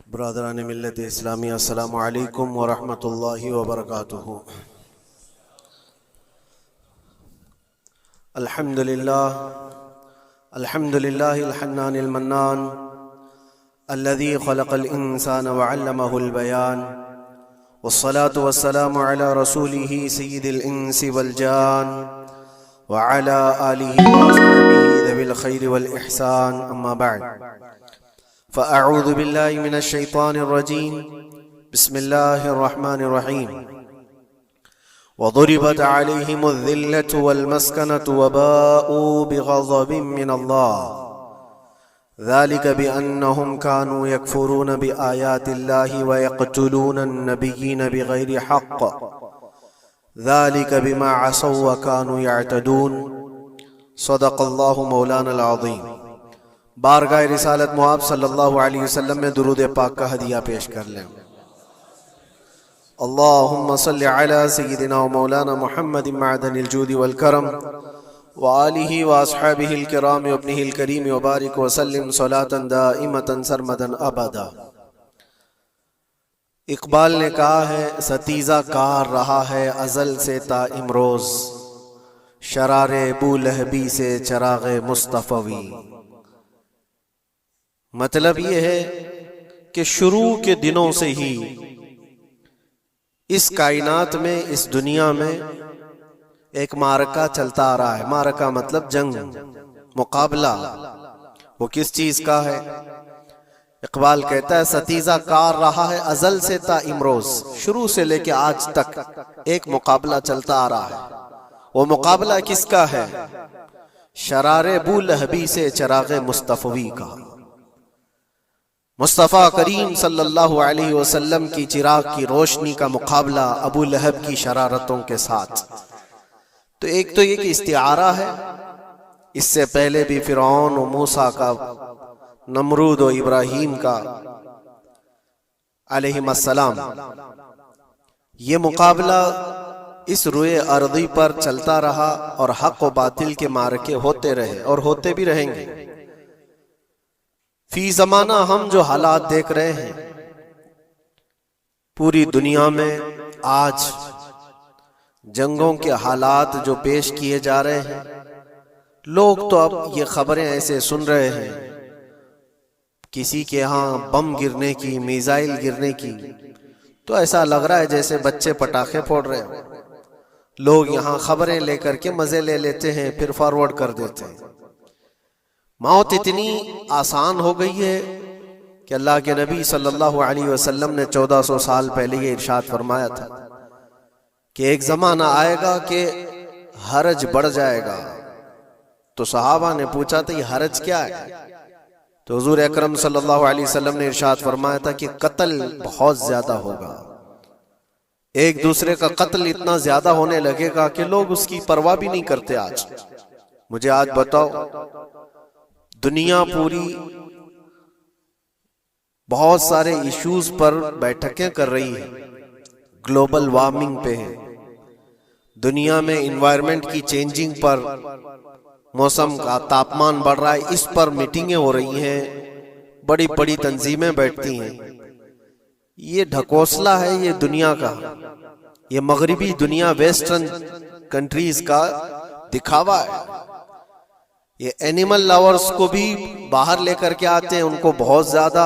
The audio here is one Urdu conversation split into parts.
برادران ملت اسلامی، السلام علیکم ورحمۃ اللہ وبرکاتہ۔ الحمد للہ الحنان المنان الذي خلق الانسان وعلمه البيان، والصلاة والسلام على رسوله سید الانس والجان وعلى آلہ وصحبہ ذوی الخیر والاحسان، اما بعد فأعوذ باللہ من الشیطان الرجیم، بسم اللہ الرحمن الرحیم۔ وضربت علیہم الذلۃ والمسکنۃ وباءوا بغضب من اللہ ذلك بأنهم كانوا يكفرون بآيات الله ويقتلون النبيين بغير حق ذلك بما عصوا وكانوا يعتدون، صدق اللہ مولانا العظیم۔ بارگاہ رسالت محب صلی اللہ علیہ وسلم میں درود پاک کا ہدیہ پیش کر لیں۔ اللہم صلی علی سیدنا و مولانا محمد معدن الجود والکرم وآلہ واصحابہ الکرام وابنہ الکریم وبارک وسلم صلاة دائمة سرمدا ابدا۔ اقبال نے کہا ہے، ستیزہ کار رہا ہے ازل سے تا امروز، شرار بولہبی سے چراغ مصطفی۔ مطلب یہ ہے کہ شروع کے دنوں سے ہی اس کائنات میں، اس دنیا میں ایک معرکہ چلتا آ رہا ہے۔ معرکہ مطلب جنگ، مقابلہ۔ وہ کس چیز کا ہے؟ اقبال کہتا ہے ستیزہ کار رہا ہے ازل سے تا امروز، شروع سے لے کے آج تک ایک مقابلہ چلتا آ رہا ہے۔ وہ مقابلہ کس کا ہے؟ شرار بولہبی سے چراغ مصطفی کا۔ مصطفیٰ کریم صلی اللہ علیہ وسلم کی چراغ کی روشنی کا مقابلہ ابو لہب کی شرارتوں کے ساتھ۔ تو ایک تو یہ کہ استعارہ ہے، اس سے پہلے بھی فرعون و موسیٰ کا، نمرود و ابراہیم کا علیہم السلام، یہ مقابلہ اس روئے ارضی پر چلتا رہا اور حق و باطل کے معرکے ہوتے رہے اور ہوتے بھی رہیں گے۔ فی زمانہ ہم جو حالات دیکھ رہے ہیں پوری دنیا میں، آج جنگوں کے حالات جو پیش کیے جا رہے ہیں، لوگ تو اب یہ خبریں ایسے سن رہے ہیں، کسی کے ہاں بم گرنے کی، میزائل گرنے کی، تو ایسا لگ رہا ہے جیسے بچے پٹاخے پھوڑ رہے ہیں۔ لوگ یہاں خبریں لے کر کے مزے لے لیتے ہیں، پھر فارورڈ کر دیتے ہیں۔ موت اتنی آسان ہو گئی ہے کہ اللہ کے نبی صلی اللہ علیہ وسلم نے 1400 سال پہلے یہ ارشاد فرمایا تھا کہ ایک زمانہ آئے گا کہ حرج بڑھ جائے گا۔ تو صحابہ نے پوچھا تھا یہ حرج کیا ہے؟ تو حضور اکرم صلی اللہ علیہ وسلم نے ارشاد فرمایا تھا کہ قتل بہت زیادہ ہوگا، ایک دوسرے کا قتل اتنا زیادہ ہونے لگے گا کہ لوگ اس کی پرواہ بھی نہیں کرتے۔ آج مجھے آج بتاؤ، دنیا پوری بہت سارے ایشوز پر بیٹھکیں کر رہی ہے، گلوبل وارمنگ پہ ہے، دنیا میں انوائرمنٹ کی چینجنگ پر، موسم کا تاپمان بڑھ رہا ہے، اس پر میٹنگیں ہو رہی ہیں، بڑی بڑی تنظیمیں بیٹھتی ہیں۔ یہ ڈھکوسلا ہے یہ دنیا کا، یہ مغربی دنیا، ویسٹرن کنٹریز کا دکھاوا ہے۔ یہ اینیمل لاورز کو بھی باہر لے کر کے آتے ہیں، ان کو بہت زیادہ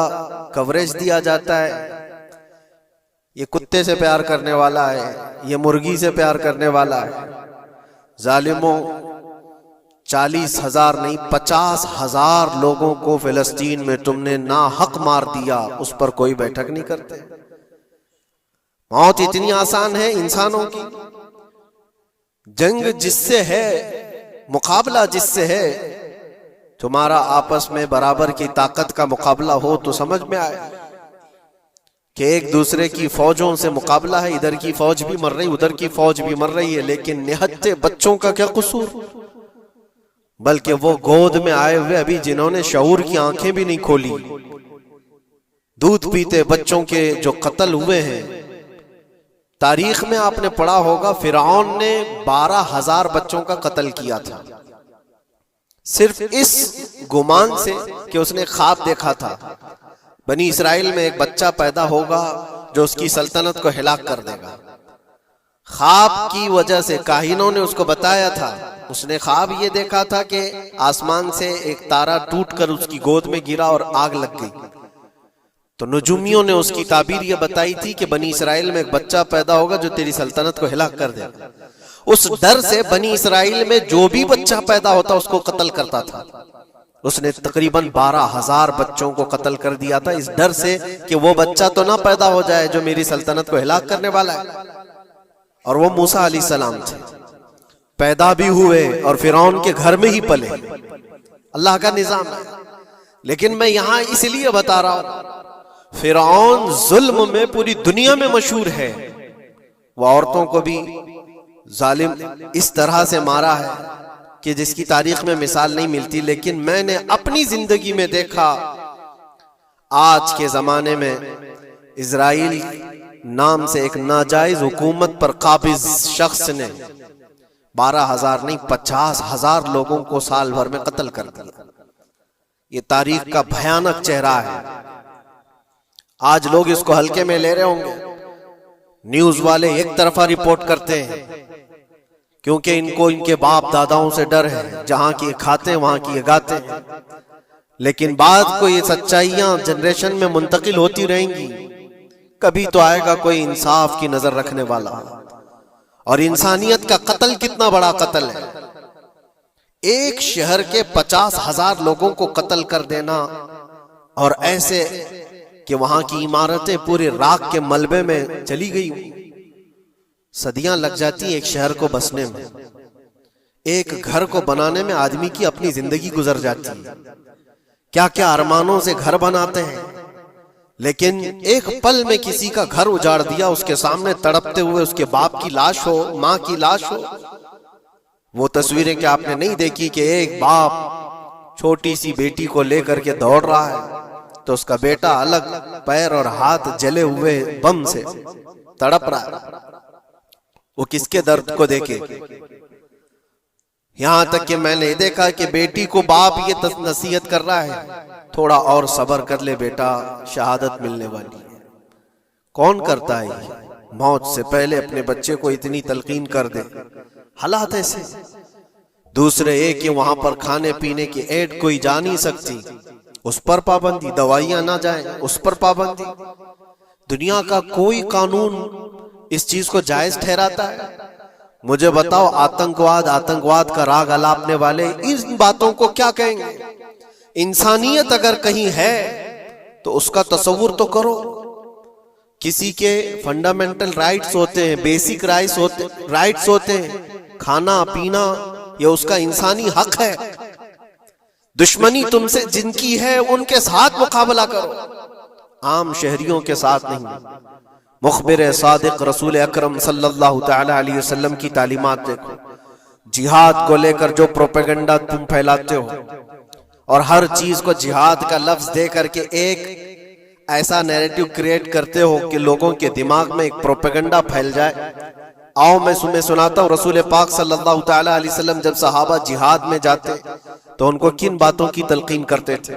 کوریج دیا جاتا ہے۔ یہ کتے سے پیار کرنے والا ہے، یہ مرغی سے پیار کرنے والا ہے۔ ظالموں، 40,000 نہیں 50,000 لوگوں کو فلسطین میں تم نے ناحق مار دیا، اس پر کوئی بیٹھک نہیں کرتے۔ موت اتنی آسان ہے انسانوں کی، جنگ جس سے ہے، مقابلہ جس سے ہے، تمہارا آپس میں برابر کی طاقت کا مقابلہ ہو تو سمجھ میں آئے کہ ایک دوسرے کی فوجوں سے مقابلہ ہے، ادھر کی فوج بھی مر رہی، ادھر کی فوج بھی مر رہی ہے، لیکن نہتے بچوں کا کیا قصور؟ بلکہ وہ گود میں آئے ہوئے ابھی جنہوں نے شعور کی آنکھیں بھی نہیں کھولی، دودھ پیتے بچوں کے جو قتل ہوئے ہیں۔ تاریخ میں آپ نے پڑھا ہوگا فرعون نے 12,000 بچوں کا قتل کیا تھا، صرف اس گمان سے کہ اس نے خواب دیکھا تھا بنی اسرائیل میں ایک بچہ پیدا ہوگا جو اس کی سلطنت کو ہلاک کر دے گا۔ خواب کی وجہ سے کاہنوں نے اس کو بتایا تھا، اس نے خواب یہ دیکھا تھا کہ آسمان سے ایک تارا ٹوٹ کر اس کی گود میں گرا اور آگ لگ گئی۔ تو نجومیوں نے اس کی تعبیر یہ بتائی تھی کہ بنی اسرائیل میں ایک بچہ پیدا ہوگا جو تیری سلطنت کو ہلاک کر دے گا۔ اس ڈر سے بنی اسرائیل میں جو بھی بچہ پیدا ہوتا اس کو قتل کرتا تھا۔ اس نے تقریباً 12,000 بچوں کو قتل کر دیا تھا، اس ڈر سے کہ وہ بچہ تو نہ پیدا ہو جائے جو میری سلطنت کو ہلاک کرنے والا ہے۔ اور وہ موسیٰ علیہ السلام تھے، پیدا بھی ہوئے اور فرعون کے گھر میں ہی پلے۔ اللہ کا نظام ہے۔ لیکن میں یہاں اس لیے بتا رہا ہوں، فرعون ظلم میں پوری دنیا میں مشہور ہے۔ وہ عورتوں کو بھی ظالم اس طرح سے مارا ہے کہ جس کی تاریخ میں مثال نہیں ملتی۔ لیکن میں نے اپنی زندگی میں دیکھا، آج کے زمانے میں اسرائیل نام سے ایک ناجائز حکومت پر قابض شخص نے 12,000 نہیں 50,000 لوگوں کو سال بھر میں قتل کر دیا۔ یہ تاریخ کا بھیانک چہرہ ہے۔ آج لوگ اس کو ہلکے میں لے رہے ہوں گے، نیوز والے ایک طرفہ رپورٹ کرتے ہیں کیونکہ ان کو ان کے باپ داداؤں سے ڈر ہے، جہاں کی کھاتے ہیں وہاں کی گاتے ہیں۔ لیکن بعد کو یہ سچائیاں جنریشن میں منتقل ہوتی رہیں گی، کبھی تو آئے گا کوئی انصاف کی نظر رکھنے والا۔ اور انسانیت کا قتل کتنا بڑا قتل ہے، ایک شہر کے 50,000 لوگوں کو قتل کر دینا، اور ایسے کہ وہاں کی عمارتیں پورے راکھ کے ملبے میں چلی گئی۔ صدیاں لگ جاتی ایک شہر کو بسنے میں، ایک گھر کو بنانے میں آدمی کی اپنی زندگی گزر جاتی ہے۔ کیا کیا ارمانوں سے گھر بناتے ہیں، لیکن ایک پل میں کسی کا گھر اجاڑ دیا، اس کے سامنے تڑپتے ہوئے اس کے باپ کی لاش ہو، ماں کی لاش ہو۔ وہ تصویریں کہ آپ نے نہیں دیکھی کہ ایک باپ چھوٹی سی بیٹی کو لے کر کے دوڑ رہا ہے تو اس کا بیٹا الگ پیر اور ہاتھ جلے ہوئے بم سے تڑپ رہا ہے، وہ کس کے درد کو دیکھے۔ یہاں تک کہ میں نے دیکھا کہ بیٹی کو باپ یہ نصیحت کر رہا ہے، تھوڑا اور صبر کر لے بیٹا، شہادت ملنے والی ہے۔ کون کرتا ہے یہ؟ موت سے پہلے اپنے بچے کو اتنی تلقین کر دے۔ حالات ایسے۔ دوسرے ایک کہ وہاں پر کھانے پینے کی ایڈ کوئی جا نہیں سکتی، اس پر پابندی، دوائیاں نہ جائیں اس پر پابندی۔ دنیا کا کوئی قانون اس چیز کو جائز ٹھہراتا ہے؟ مجھے بتاؤ، آتنکواد کا راگ الاپنے والے ان باتوں کو کیا کہیں گے؟ انسانیت اگر کہیں ہے تو اس کا تصور تو کرو۔ کسی کے فنڈامنٹل رائٹس ہوتے ہیں، بیسک رائٹس ہوتے ہیں، کھانا پینا یہ اس کا انسانی حق ہے۔ دشمنی تم سے جن کی ہے ان کے ساتھ مقابلہ کرو، عام شہریوں کے ساتھ نہیں۔ مخبر صادق رسول اکرم صلی اللہ تعالی علیہ وسلم کی تعلیمات دیکھو، جہاد کو لے کر جو پروپیگنڈا تم پھیلاتے ہو اور ہر چیز کو جہاد کا لفظ دے کر کے ایک ایسا نیریٹو کریٹ کرتے ہو کہ لوگوں کے دماغ میں ایک پروپیگنڈا پھیل جائے۔ آؤ میں تمہیں سناتا ہوں، رسول پاک صلی اللہ تعالی علیہ وسلم جب صحابہ جہاد میں جاتے تو ان کو کن باتوں کی تلقین کرتے تھے؟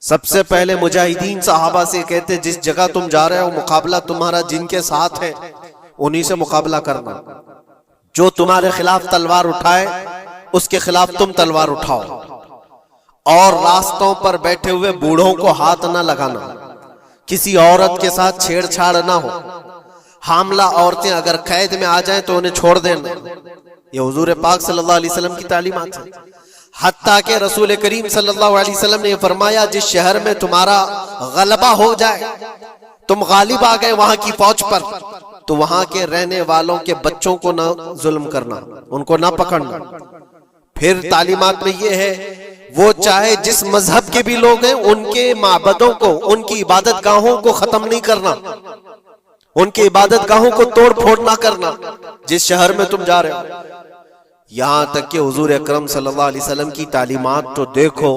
سب سے پہلے مجاہدین صحابہ سے کہتے جس جگہ تم جا رہے ہو مقابلہ تمہارا جن کے ساتھ ہے انہی سے مقابلہ کرنا، جو تمہارے خلاف تلوار اٹھائے اس کے خلاف تم تلوار اٹھاؤ، اور راستوں پر بیٹھے ہوئے بوڑھوں کو ہاتھ نہ لگانا، کسی عورت کے ساتھ چھیڑ چھاڑ نہ ہو، حاملہ عورتیں اگر قید میں آ جائیں تو انہیں چھوڑ دینا۔ یہ حضور پاک صلی اللہ علیہ وسلم کی تعلیمات ہیں۔ حتیٰ کہ رسول کریم صلی اللہ علیہ وسلم نے فرمایا جس شہر میں تمہارا غلبہ ہو جائے، تم غالب آ گئے وہاں کی فوج پر، تو وہاں کے رہنے والوں کے بچوں کو نہ ظلم کرنا، ان کو نہ پکڑنا۔ پھر تعلیمات میں یہ ہے وہ چاہے جس مذہب کے بھی لوگ ہیں ان کے معبدوں کو، ان کی عبادت گاہوں کو ختم نہیں کرنا، ان کی عبادت گاہوں کو توڑ پھوڑ نہ کرنا جس شہر میں تم جا رہے ہو۔ یہاں تک کہ حضور اکرم صلی اللہ علیہ وسلم کی تعلیمات تو دیکھو،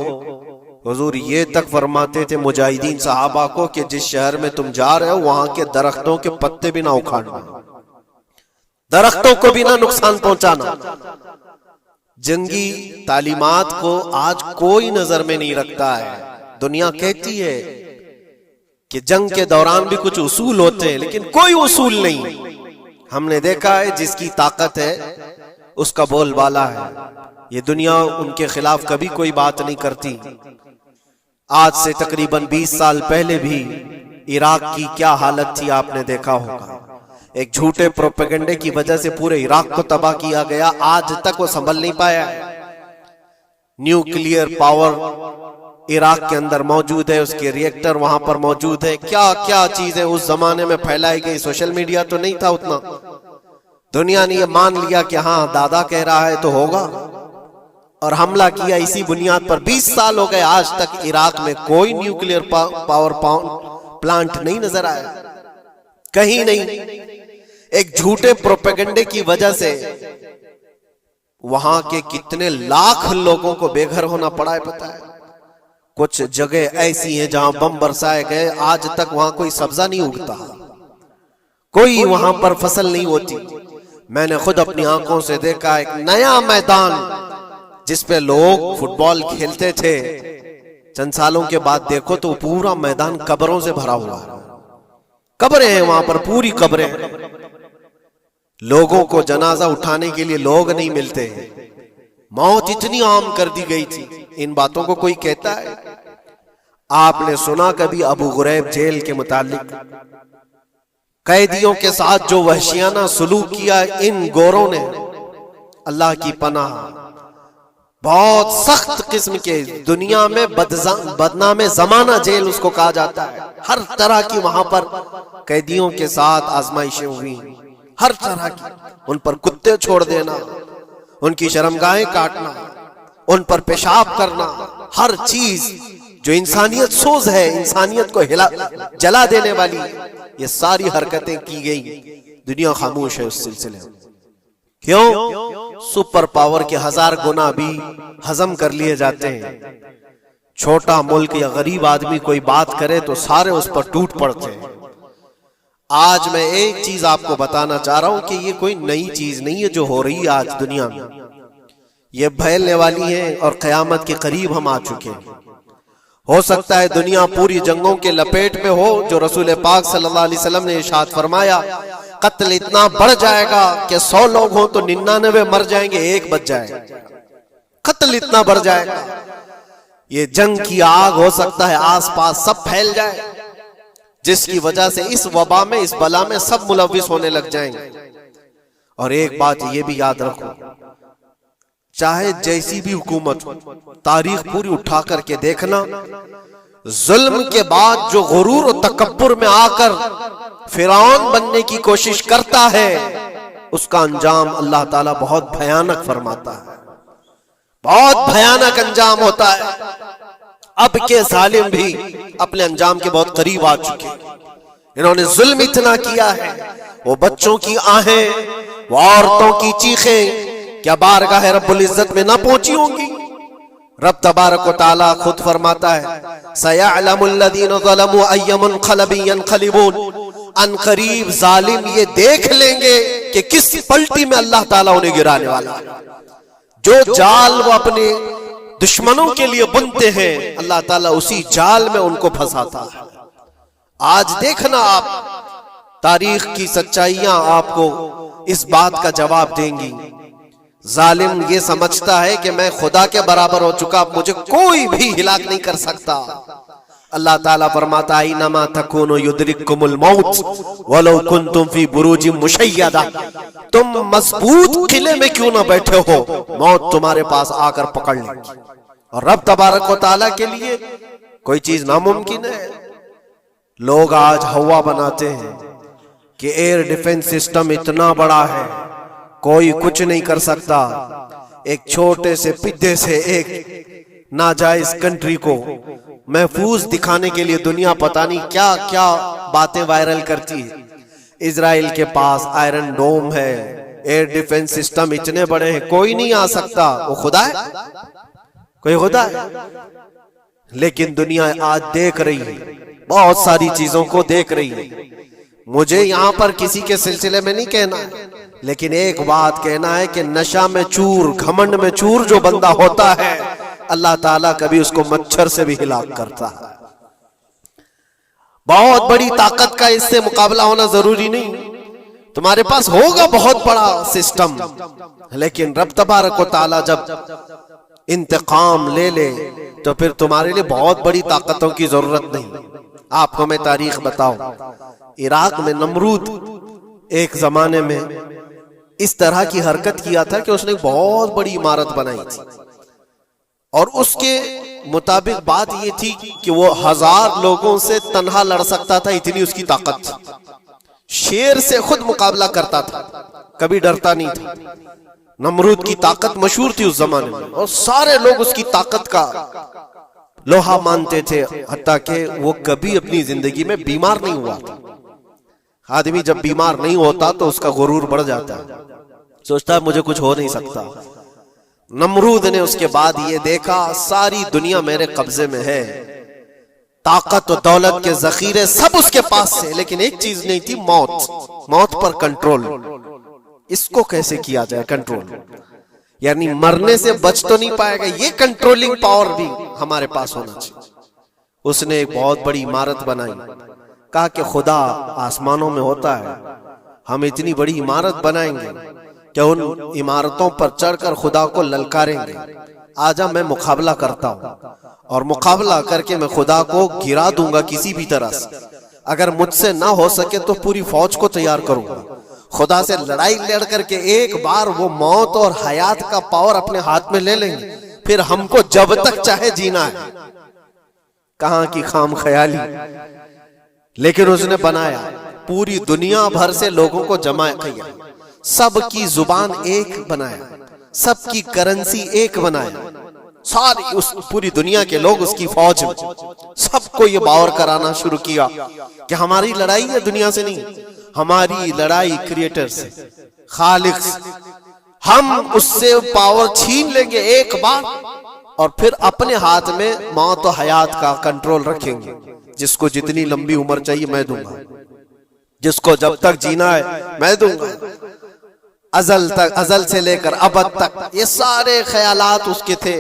حضور یہ تک فرماتے تھے مجاہدین صحابہ کو کہ جس شہر میں تم جا رہے ہو وہاں کے درختوں کے پتے بھی نہ اکھاڑنا، درختوں کو بھی نہ نقصان پہنچانا۔ جنگی تعلیمات کو آج کوئی نظر میں نہیں رکھتا ہے۔ دنیا کہتی ہے کہ جنگ کے دوران بھی کچھ اصول ہوتے ہیں، لیکن کوئی اصول نہیں۔ ہم نے دیکھا ہے جس کی طاقت ہے اس کا بول بالا ہے، یہ دنیا ان کے خلاف کبھی کوئی بات نہیں کرتی۔ آج سے تقریباً 20 سال پہلے بھی عراق کی کیا حالت تھی آپ نے دیکھا ہوگا، ایک جھوٹے پروپیگنڈے کی وجہ سے پورے عراق کو تباہ کیا گیا، آج تک وہ سنبھل نہیں پایا۔ نیوکلیئر پاور عراق کے اندر موجود ہے، اس کے ری ایکٹر وہاں پر موجود ہے، کیا کیا چیزیں اس زمانے میں پھیلائی گئی۔ سوشل میڈیا تو نہیں تھا اتنا، دنیا نے یہ مان لیا کہ ہاں دادا کہہ رہا ہے تو ہوگا، اور حملہ کیا اسی بنیاد پر۔ 20 سال ہو گئے، آج تک عراق میں کوئی نیوکلیئر پاور پلانٹ نہیں نظر آیا، کہیں نہیں۔ ایک جھوٹے پروپیگنڈے کی وجہ سے وہاں کے کتنے لاکھ لوگوں کو بے گھر ہونا پڑا ہے پتہ ہے۔ کچھ جگہ ایسی ہیں جہاں بم برسائے گئے، آج تک وہاں کوئی سبزہ نہیں اگتا، کوئی وہاں پر فصل نہیں ہوتی۔ میں نے خود اپنی آنکھوں سے دیکھا ایک نیا میدان جس پہ لوگ فٹ بال کھیلتے تھے، چند سالوں کے بعد دیکھو تو پورا میدان قبروں سے بھرا ہوا ہے، قبریں ہیں وہاں پر، پوری قبریں۔ لوگوں کو جنازہ اٹھانے کے لیے لوگ نہیں ملتے، موت اتنی عام کر دی گئی تھی۔ ان باتوں کو کوئی کہتا ہے؟ آپ نے سنا کبھی ابو غریب جیل کے متعلق؟ قیدیوں کے ساتھ جو وحشیانہ سلوک کیا ان گوروں نے، اللہ کی پناہ، بہت سخت قسم کے، دنیا میں بدنام زمانہ جیل اس کو کہا جاتا ہے۔ ہر طرح کی وہاں پر قیدیوں کے ساتھ آزمائشیں ہوئی، ہر طرح کی، ان پر کتے چھوڑ دینا، ان کی شرمگاہیں کاٹنا، ان پر پیشاب کرنا، ہر چیز جو انسانیت سوز ہے، انسانیت کو جلا دینے والی، یہ ساری حرکتیں کی گئی۔ دنیا خاموش ہے اس سلسلے میں، کیوں؟ سپر پاور کے 1000 گنا بھی ہضم کر لیے جاتے ہیں۔ چھوٹا ملک یا غریب آدمی کوئی بات کرے تو سارے اس پر ٹوٹ پڑتے ہیں۔ آج میں ایک چیز آپ کو بتانا چاہ رہا ہوں کہ یہ کوئی نئی چیز نہیں ہے جو ہو رہی ہے آج دنیا میں، یہ پھیلنے والی ہے اور قیامت کے قریب ہم آ چکے ہیں۔ ہو سکتا ہے دنیا پوری جنگوں کے لپیٹ میں ہو، جو رسول پاک صلی اللہ علیہ وسلم نے ارشاد فرمایا قتل اتنا بڑھ جائے گا کہ 100 لوگ ہوں تو 99 مر جائیں گے، ایک بچ جائے گا۔ قتل اتنا بڑھ جائے گا، یہ جنگ کی آگ ہو سکتا ہے آس پاس سب پھیل جائے، جس کی وجہ سے اس وبا میں، اس بلا میں سب ملوث ہونے لگ جائیں گے۔ اور ایک بات یہ بھی یاد رکھو، چاہے جیسی بھی حکومت ہو، تاریخ پوری اٹھا کر کے دیکھنا، ظلم کے بعد جو غرور و تکبر میں آ کر فرعون بننے کی کوشش کرتا ہے، اس کا انجام اللہ تعالیٰ بہت بھیانک فرماتا ہے، بہت بھیانک انجام ہوتا ہے۔ اب کے ظالم بھی اپنے انجام کے بہت قریب آ چکے، انہوں نے ظلم اتنا کیا ہے، وہ بچوں کی آہیں، وہ عورتوں کی چیخیں کیا بارگاہ رب العزت میں نہ پہنچی ہوں گی؟ رب تبارک و تعالیٰ خود فرماتا ہے سَيَعْلَمُ الَّذِينَ ظَلَمُوا أَيَّ مُنْقَلَبٍ يَنْقَلِبُونَ، ان قریب ظالم یہ دیکھ لیں گے کہ کس پلٹی میں اللہ تعالیٰ انہیں گرانے والا ہے۔ جو جال وہ اپنے دشمنوں کے لیے بنتے ہیں، اللہ تعالیٰ اسی جال میں ان کو پھنساتا ہے۔ آج دیکھنا آپ، تاریخ کی سچائیاں آپ کو اس بات کا جواب دیں گی۔ ظالم یہ سمجھتا ہے کہ میں خدا کے برابر ہو چکا، مجھے کوئی بھی ہلاک نہیں کر سکتا۔ اللہ تعالیٰ فرماتا ہے اینما تکونوا یدرککم الموت ولو کنتم فی بروج مشیدہ، تم مضبوط قلعے میں کیوں نہ بیٹھے ہو، موت تمہارے پاس آ کر پکڑ لے گی۔ اور رب تبارک و تعالیٰ کے لیے کوئی چیز ناممکن ہے۔ لوگ آج ہوا بناتے ہیں کہ ایئر ڈیفنس سسٹم اتنا بڑا ہے کوئی کچھ نہیں کر سکتا۔ ایک چھوٹے سے پدے سے ایک ناجائز کنٹری کو محفوظ دکھانے کے لیے دنیا پتہ نہیں کیا کیا باتیں وائرل کرتی ہے۔ اسرائیل کے پاس آئرن ڈوم ہے، ایئر ڈیفنس سسٹم اتنے بڑے ہیں، کوئی نہیں آ سکتا۔ وہ خدا ہے؟ کوئی خدا ہے؟ لیکن دنیا آج دیکھ رہی ہے، بہت ساری چیزوں کو دیکھ رہی ہے۔ مجھے یہاں پر کسی کے سلسلے میں نہیں کہنا ہے، لیکن ایک بات کہنا ہے کہ نشہ میں چور، گھمنڈ میں چور جو بندہ ہوتا ہے، اللہ تعالیٰ کبھی اس کو مچھر سے بھی ہلاک کرتا ہے۔ بہت بڑی طاقت کا اس سے مقابلہ ہونا ضروری نہیں، تمہارے پاس ہوگا بہت بڑا سسٹم، لیکن رب تبارک و تعالی جب انتقام لے لے تو پھر تمہارے لیے بہت بڑی طاقتوں کی ضرورت نہیں۔ آپ کو میں تاریخ بتاؤں، عراق میں نمرود ایک زمانے میں اس طرح کی حرکت کیا تھا کہ اس نے بہت بڑی عمارت بنائی تھی، اور اس کے مطابق بات یہ تھی کہ وہ 1000 لوگوں سے تنہا لڑ سکتا تھا، اتنی اس کی طاقت تھی۔ شیر سے خود مقابلہ کرتا تھا، کبھی ڈرتا نہیں تھا۔ نمرود کی طاقت مشہور تھی اس زمانے میں، اور سارے لوگ اس کی طاقت کا لوہا مانتے تھے، حتیٰ کہ وہ کبھی اپنی زندگی میں بیمار نہیں ہوا تھا۔ آدمی جب بیمار نہیں ہوتا تو اس کا غرور بڑھ جاتا ہے، سوچتا ہے مجھے کچھ ہو نہیں سکتا۔ نمرود نے اس کے بعد یہ دیکھا ساری دنیا میرے قبضے میں ہے، طاقت و دولت کے ذخیرے سب اس کے پاس سے، لیکن ایک چیز نہیں تھی، موت پر کنٹرول۔ اس کو کیسے کیا جائے کنٹرول؟ یعنی مرنے سے بچ تو نہیں پائے گا، یہ کنٹرولنگ پاور بھی ہمارے پاس ہونا چاہیے۔ اس نے ایک بہت بڑی عمارت بنائی، کہا کہ خدا آسمانوں میں ہوتا ہے، ہم اتنی بڑی عمارت بنائیں گے کہ ان عمارتوں پر چڑھ کر خدا کو للکاریں گے۔ آجا میں مقابلہ کرتا ہوں، اور مقابلہ کر کے میں خدا کو گرا دوں گا کسی بھی طرح سے۔ اگر مجھ سے نہ ہو سکے تو پوری فوج کو تیار کروں گا، خدا سے لڑائی لڑ کر کے ایک بار وہ موت اور حیات کا پاور اپنے ہاتھ میں لے لیں گے، پھر ہم کو جب تک چاہے جینا ہے۔ کہاں کی خام خیالی! لیکن اس نے بنایا، پوری دنیا بھر سے لوگوں کو جمع کیا، سب کی زبان ایک بنایا، سب کی کرنسی ایک بنایا، ساری اس پوری دنیا کے لوگ اس کی فوج میں، سب کو یہ باور کرانا شروع کیا کہ ہماری لڑائی ہے دنیا سے نہیں، ہماری لڑائی کریٹر سے، خالق سے۔ ہم اس سے پاور چھین لیں گے ایک بار، اور پھر اپنے ہاتھ میں موت و حیات کا کنٹرول رکھیں گے۔ جس کو جتنی لمبی عمر چاہیے میں دوں گا، جس کو جب تک جینا ہے میں دوں گا، ازل تک، ازل سے لے کر ابد تک۔ یہ سارے خیالات اس کے تھے،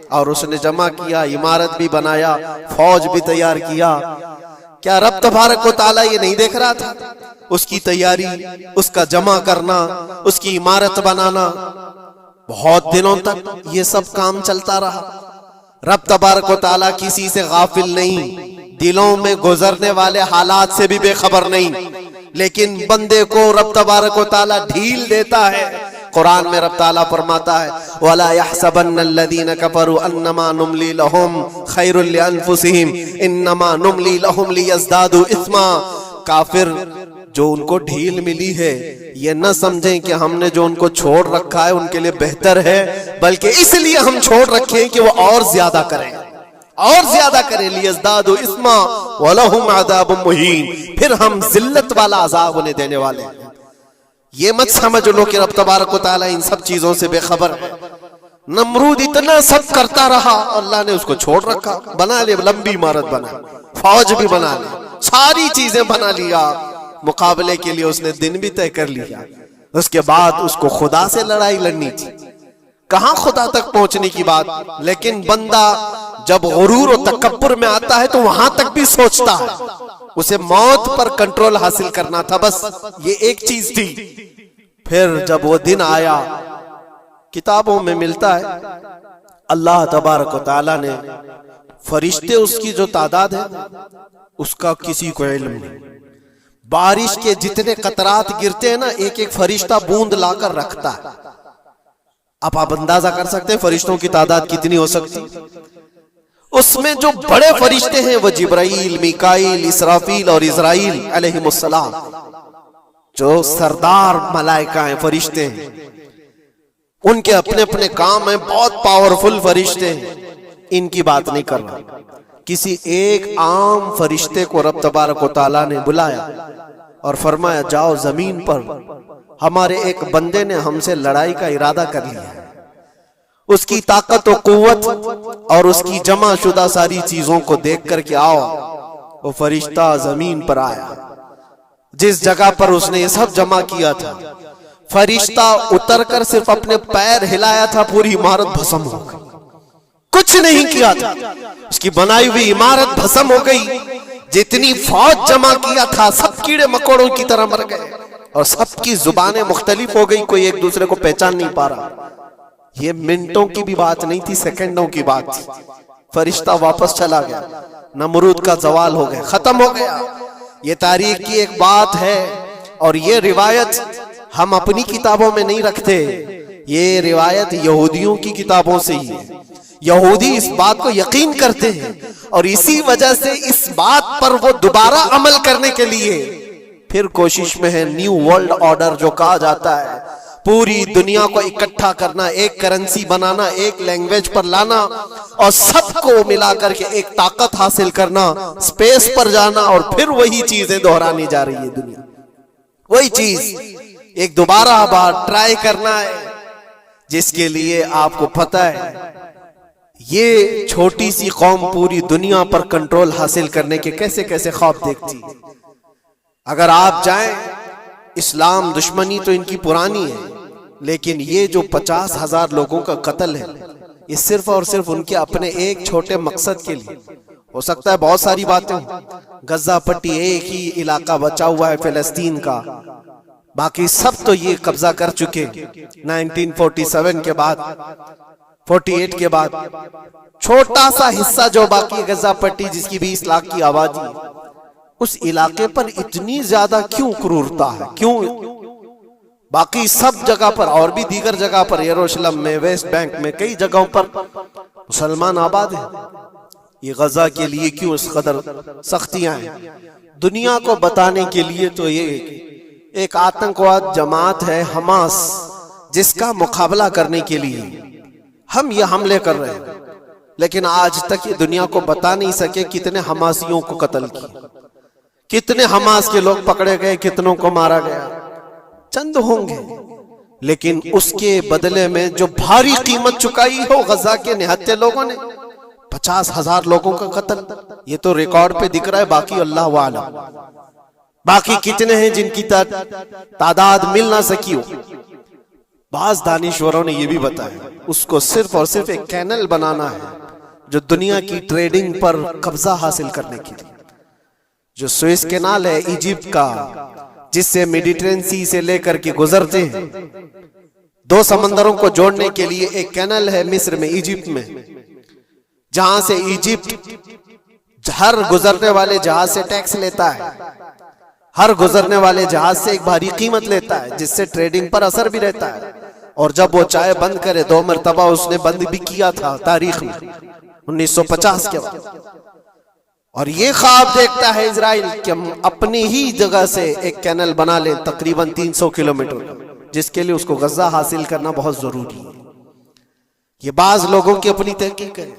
اور اس نے جمع کیا، عمارت بھی بنایا، فوج بھی تیار کیا۔ کیا رب تبارک و تعالیٰ یہ نہیں دیکھ رہا تھا؟ اس کی تیاری، اس کا جمع کرنا، اس کی عمارت بنانا، بہت دنوں تک یہ سب کام چلتا رہا۔ رب تبارک و تعالیٰ کسی سے غافل نہیں، دلوں میں گزرنے والے حالات سے بھی بے خبر نہیں، لیکن بندے کو رب تبارک و تعالیٰ ڈھیل دیتا ہے۔ قرآن میں رب تعالیٰ فرماتا ہے وَلَا يَحْسَبَنَّ الَّذِينَ كَفَرُوا أَنَّمَا نُمْلِي لَهُمْ خَيْرٌ لِأَنفُسِهِمْ إِنَّمَا نُمْلِي لَهُمْ لِيَزْدَادُوا إِثْمًا۔ کافر جو ان کو ڈھیل ملی ہے یہ نہ سمجھیں کہ ہم نے جو ان کو چھوڑ رکھا ہے ان کے لیے بہتر ہے، بلکہ اس لیے ہم چھوڑ رکھیں کہ وہ اور زیادہ کریں، اور زیادہ کریں، لِيَزْدَادُوا إِثْمًا وَلَهُمْ عَذَابٌ مُّهِينٌ، پھر ہم ذلت والا عذاب انہیں دینے والے ہیں۔ یہ مت سمجھ لو کہ رب تبارک و تعالیٰ ان سب چیزوں سے بے خبر ہے۔ نمرود اتنا سب کرتا رہا، اللہ نے اس کو چھوڑ رکھا، بنا لے لمبی عمارت، بنا فوج بھی بنا لی، ساری چیزیں بنا لیا، مقابلے کے لیے اس نے دن بھی طے کر لیا۔ اس کے بعد اس کو خدا سے لڑائی لڑنی تھی، کہاں خدا تک پہنچنے کی بات، لیکن بندہ جب غرور و تکبر میں آتا ہے تو وہاں تک بھی سوچتا ہے، اسے موت پر کنٹرول حاصل کرنا تھا، بس یہ ایک چیز تھی۔ پھر جب وہ دن آیا، کتابوں میں ملتا ہے اللہ تبارک و تعالیٰ نے فرشتے، اس کی جو تعداد ہے اس کا کسی کو علم نہیں۔ بارش کے جتنے قطرات گرتے ہیں نا، ایک ایک فرشتہ بوند لا کر رکھتا ہے۔ اب آپ اندازہ کر سکتے ہیں فرشتوں کی تعداد کتنی ہو سکتی۔ اس میں جو بڑے فرشتے ہیں وہ جبرائیل، میکائیل، اسرافیل اور اسرائیل علیہم السلام، جو سردار ملائکہ ہیں، فرشتے ہیں، ان کے اپنے اپنے کام ہیں، بہت پاورفل فرشتے ہیں۔ ان کی بات نہیں کر رہا، کسی ایک عام فرشتے کو رب تبارک و تعالیٰ نے بلایا اور فرمایا جاؤ زمین پر، ہمارے ایک بندے نے ہم سے لڑائی کا ارادہ کر لیا ہے، اس کی طاقت و قوت اور اس کی جمع شدہ ساری چیزوں کو دیکھ کر کے آؤ۔ وہ فرشتہ زمین پر آیا، جس جگہ پر اس نے یہ سب جمع کیا تھا، فرشتہ اتر کر صرف اپنے پیر ہلایا تھا، پوری عمارت بھسم ہو گئی، کچھ نہیں کیا تھا، اس کی بنائی ہوئی عمارت بھسم ہو گئی۔ جتنی فوج جمع کیا تھا سب کیڑے مکوڑوں کی طرح مر گئے، اور سب کی زبانیں مختلف ہو گئی، کوئی ایک دوسرے کو پہچان نہیں پا رہا۔ یہ منٹوں کی بھی بات نہیں تھی، سیکنڈوں کی بات تھی۔ فرشتہ واپس چلا گیا، نمرود کا زوال ہو گیا، ختم ہو گیا۔ یہ تاریخ کی ایک بات ہے، اور یہ روایت ہم اپنی کتابوں میں نہیں رکھتے، یہ روایت یہودیوں کی کتابوں سے ہی ہے۔ یہودی اس بات کو یقین کرتے ہیں، اور اسی وجہ سے اس بات پر وہ دوبارہ عمل کرنے کے لیے پھر کوشش میں ہے۔ نیو ورلڈ آرڈر جو کہا جاتا ہے، پوری دنیا کو اکٹھا کرنا، ایک کرنسی بنانا، ایک لینگویج پر لانا، اور سب کو ملا کر کے ایک طاقت حاصل کرنا، سپیس پر جانا، اور پھر وہی چیزیں دہرانی جا رہی ہے دنیا۔ وہی چیز ایک دوبارہ بار ٹرائی کرنا ہے، جس کے لیے آپ کو پتہ ہے یہ چھوٹی سی قوم پوری دنیا پر کنٹرول حاصل کرنے کے کیسے کیسے خواب دیکھتی ہے۔ اگر آپ جائیں، اسلام دشمنی تو ان کی پرانی ہے، لیکن یہ جو 50,000 لوگوں کا قتل ہے، یہ صرف اور صرف ان کے اپنے ایک چھوٹے مقصد کے لیے۔ ہو سکتا ہے بہت ساری باتیں ہوں، غزہ پٹی ایک ہی علاقہ بچا ہوا ہے فلسطین کا، باقی سب تو یہ قبضہ کر چکے 1947 کے بعد، 48 کے بعد۔ چھوٹا سا حصہ جو باقی غزہ پٹی جس کی 20 لاکھ کی آبادی ہے، اس علاقے پر اتنی زیادہ کیوں کرورتا ہے؟ کیوں؟ باقی سب جگہ پر اور بھی دیگر جگہ پر، یروشلم میں، ویسٹ بینک میں، کئی جگہوں پر مسلمان آباد ہیں۔ یہ غزہ کے لیے کیوں اس قدر سختیاں ہیں؟ دنیا کو بتانے کے لیے تو یہ ایک آتنکواد جماعت ہے حماس، جس کا مقابلہ کرنے کے لیے ہم یہ حملے کر رہے ہیں، لیکن آج تک یہ دنیا کو بتا نہیں سکے کتنے حماسیوں کو قتل کیا، کتنے حماس کے لوگ پکڑے گئے، کتنوں کو مارا گیا، چند ہوں گے، لیکن اس کے بدلے میں جو بھاری قیمت چکائی ہو غزہ کے نہتے لوگوں نے، 50,000 لوگوں کا قتل، یہ تو ریکارڈ پہ دکھ رہا ہے، باقی اللہ عالم۔ باقی کتنے ہیں جن کی تعداد مل نہ سکی ہو؟ بعض دانشوروں نے یہ بھی بتایا اس کو صرف اور صرف ایک کینل بنانا ہے جو دنیا کی ٹریڈنگ پر قبضہ حاصل کرنے کے لیے۔ جو سوئس کینال ہے ایجپٹ کا، جس سے میڈیٹرین سی سے لے کر کے گزرتے ہیں، دو سمندروں کو جوڑنے کے لیے ایک کینل ہے مصر میں، ایجپٹ میں، جہاں سے ایجپٹ ہر گزرنے والے جہاز سے ٹیکس لیتا ہے، ہر گزرنے والے جہاز سے ایک بھاری قیمت لیتا ہے، جس سے ٹریڈنگ پر اثر بھی رہتا ہے۔ اور جب وہ چاہے بند کرے، 2 مرتبہ اس نے بند بھی کیا تھا تاریخ میں، 1950 کے بعد۔ اور یہ خواب دیکھتا ہے اسرائیل کہ ہم اپنی ہی جگہ سے ایک کینل بنا لیں تقریباً 300 کلومیٹر، جس کے لیے اس کو غزہ حاصل کرنا بہت ضروری ہے۔ یہ بعض لوگوں کی اپنی تحقیق ہے۔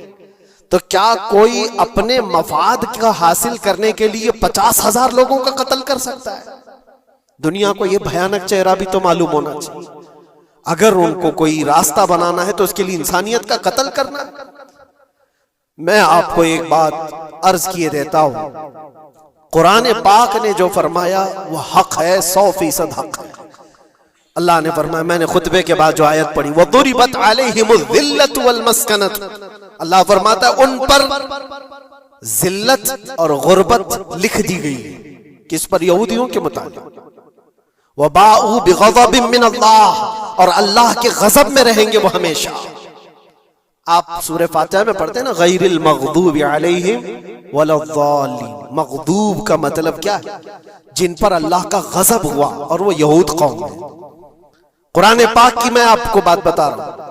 تو کیا کوئی اپنے مفاد کا حاصل کرنے کے لیے 50,000 لوگوں کا قتل کر سکتا ہے؟ دنیا کو یہ بھیانک چہرہ بھی تو معلوم ہونا چاہیے۔ اگر ان کو کوئی راستہ بنانا ہے تو اس کے لیے انسانیت کا قتل کرنا ہے۔ میں آپ کو ایک بات عرض کیے دیتا ہوں، قرآن پاک نے جو فرمایا وہ حق ہے، 100% حق ہے۔ اللہ نے فرمایا، میں نے خطبے کے بعد جو آیت پڑھی، وَضُرِبَتْ عَلَيْهِمُ الذِّلَّةُ وَالْمَسْكَنَةُ، اللہ فرماتا ہے ان پر ذلت اور غربت لکھ دی گئی ہے۔ کس پر؟ یہودیوں کے متعلق۔ وَبَاءُوا بِغَضَبٍ مِّنَ اللَّهِ، اور اللہ کے غضب میں رہیں گے وہ ہمیشہ۔ آپ سورہ فاتحہ میں پڑھتے ہیں نا، غیر المغضوب علیہم ولا الضالین۔ مغضوب کا مطلب کیا ہے؟ جن پر اللہ کا غضب ہوا، اور وہ یہود قوم ہے۔ قرآن پاک کی میں آپ کو بات بتا رہا ہوں۔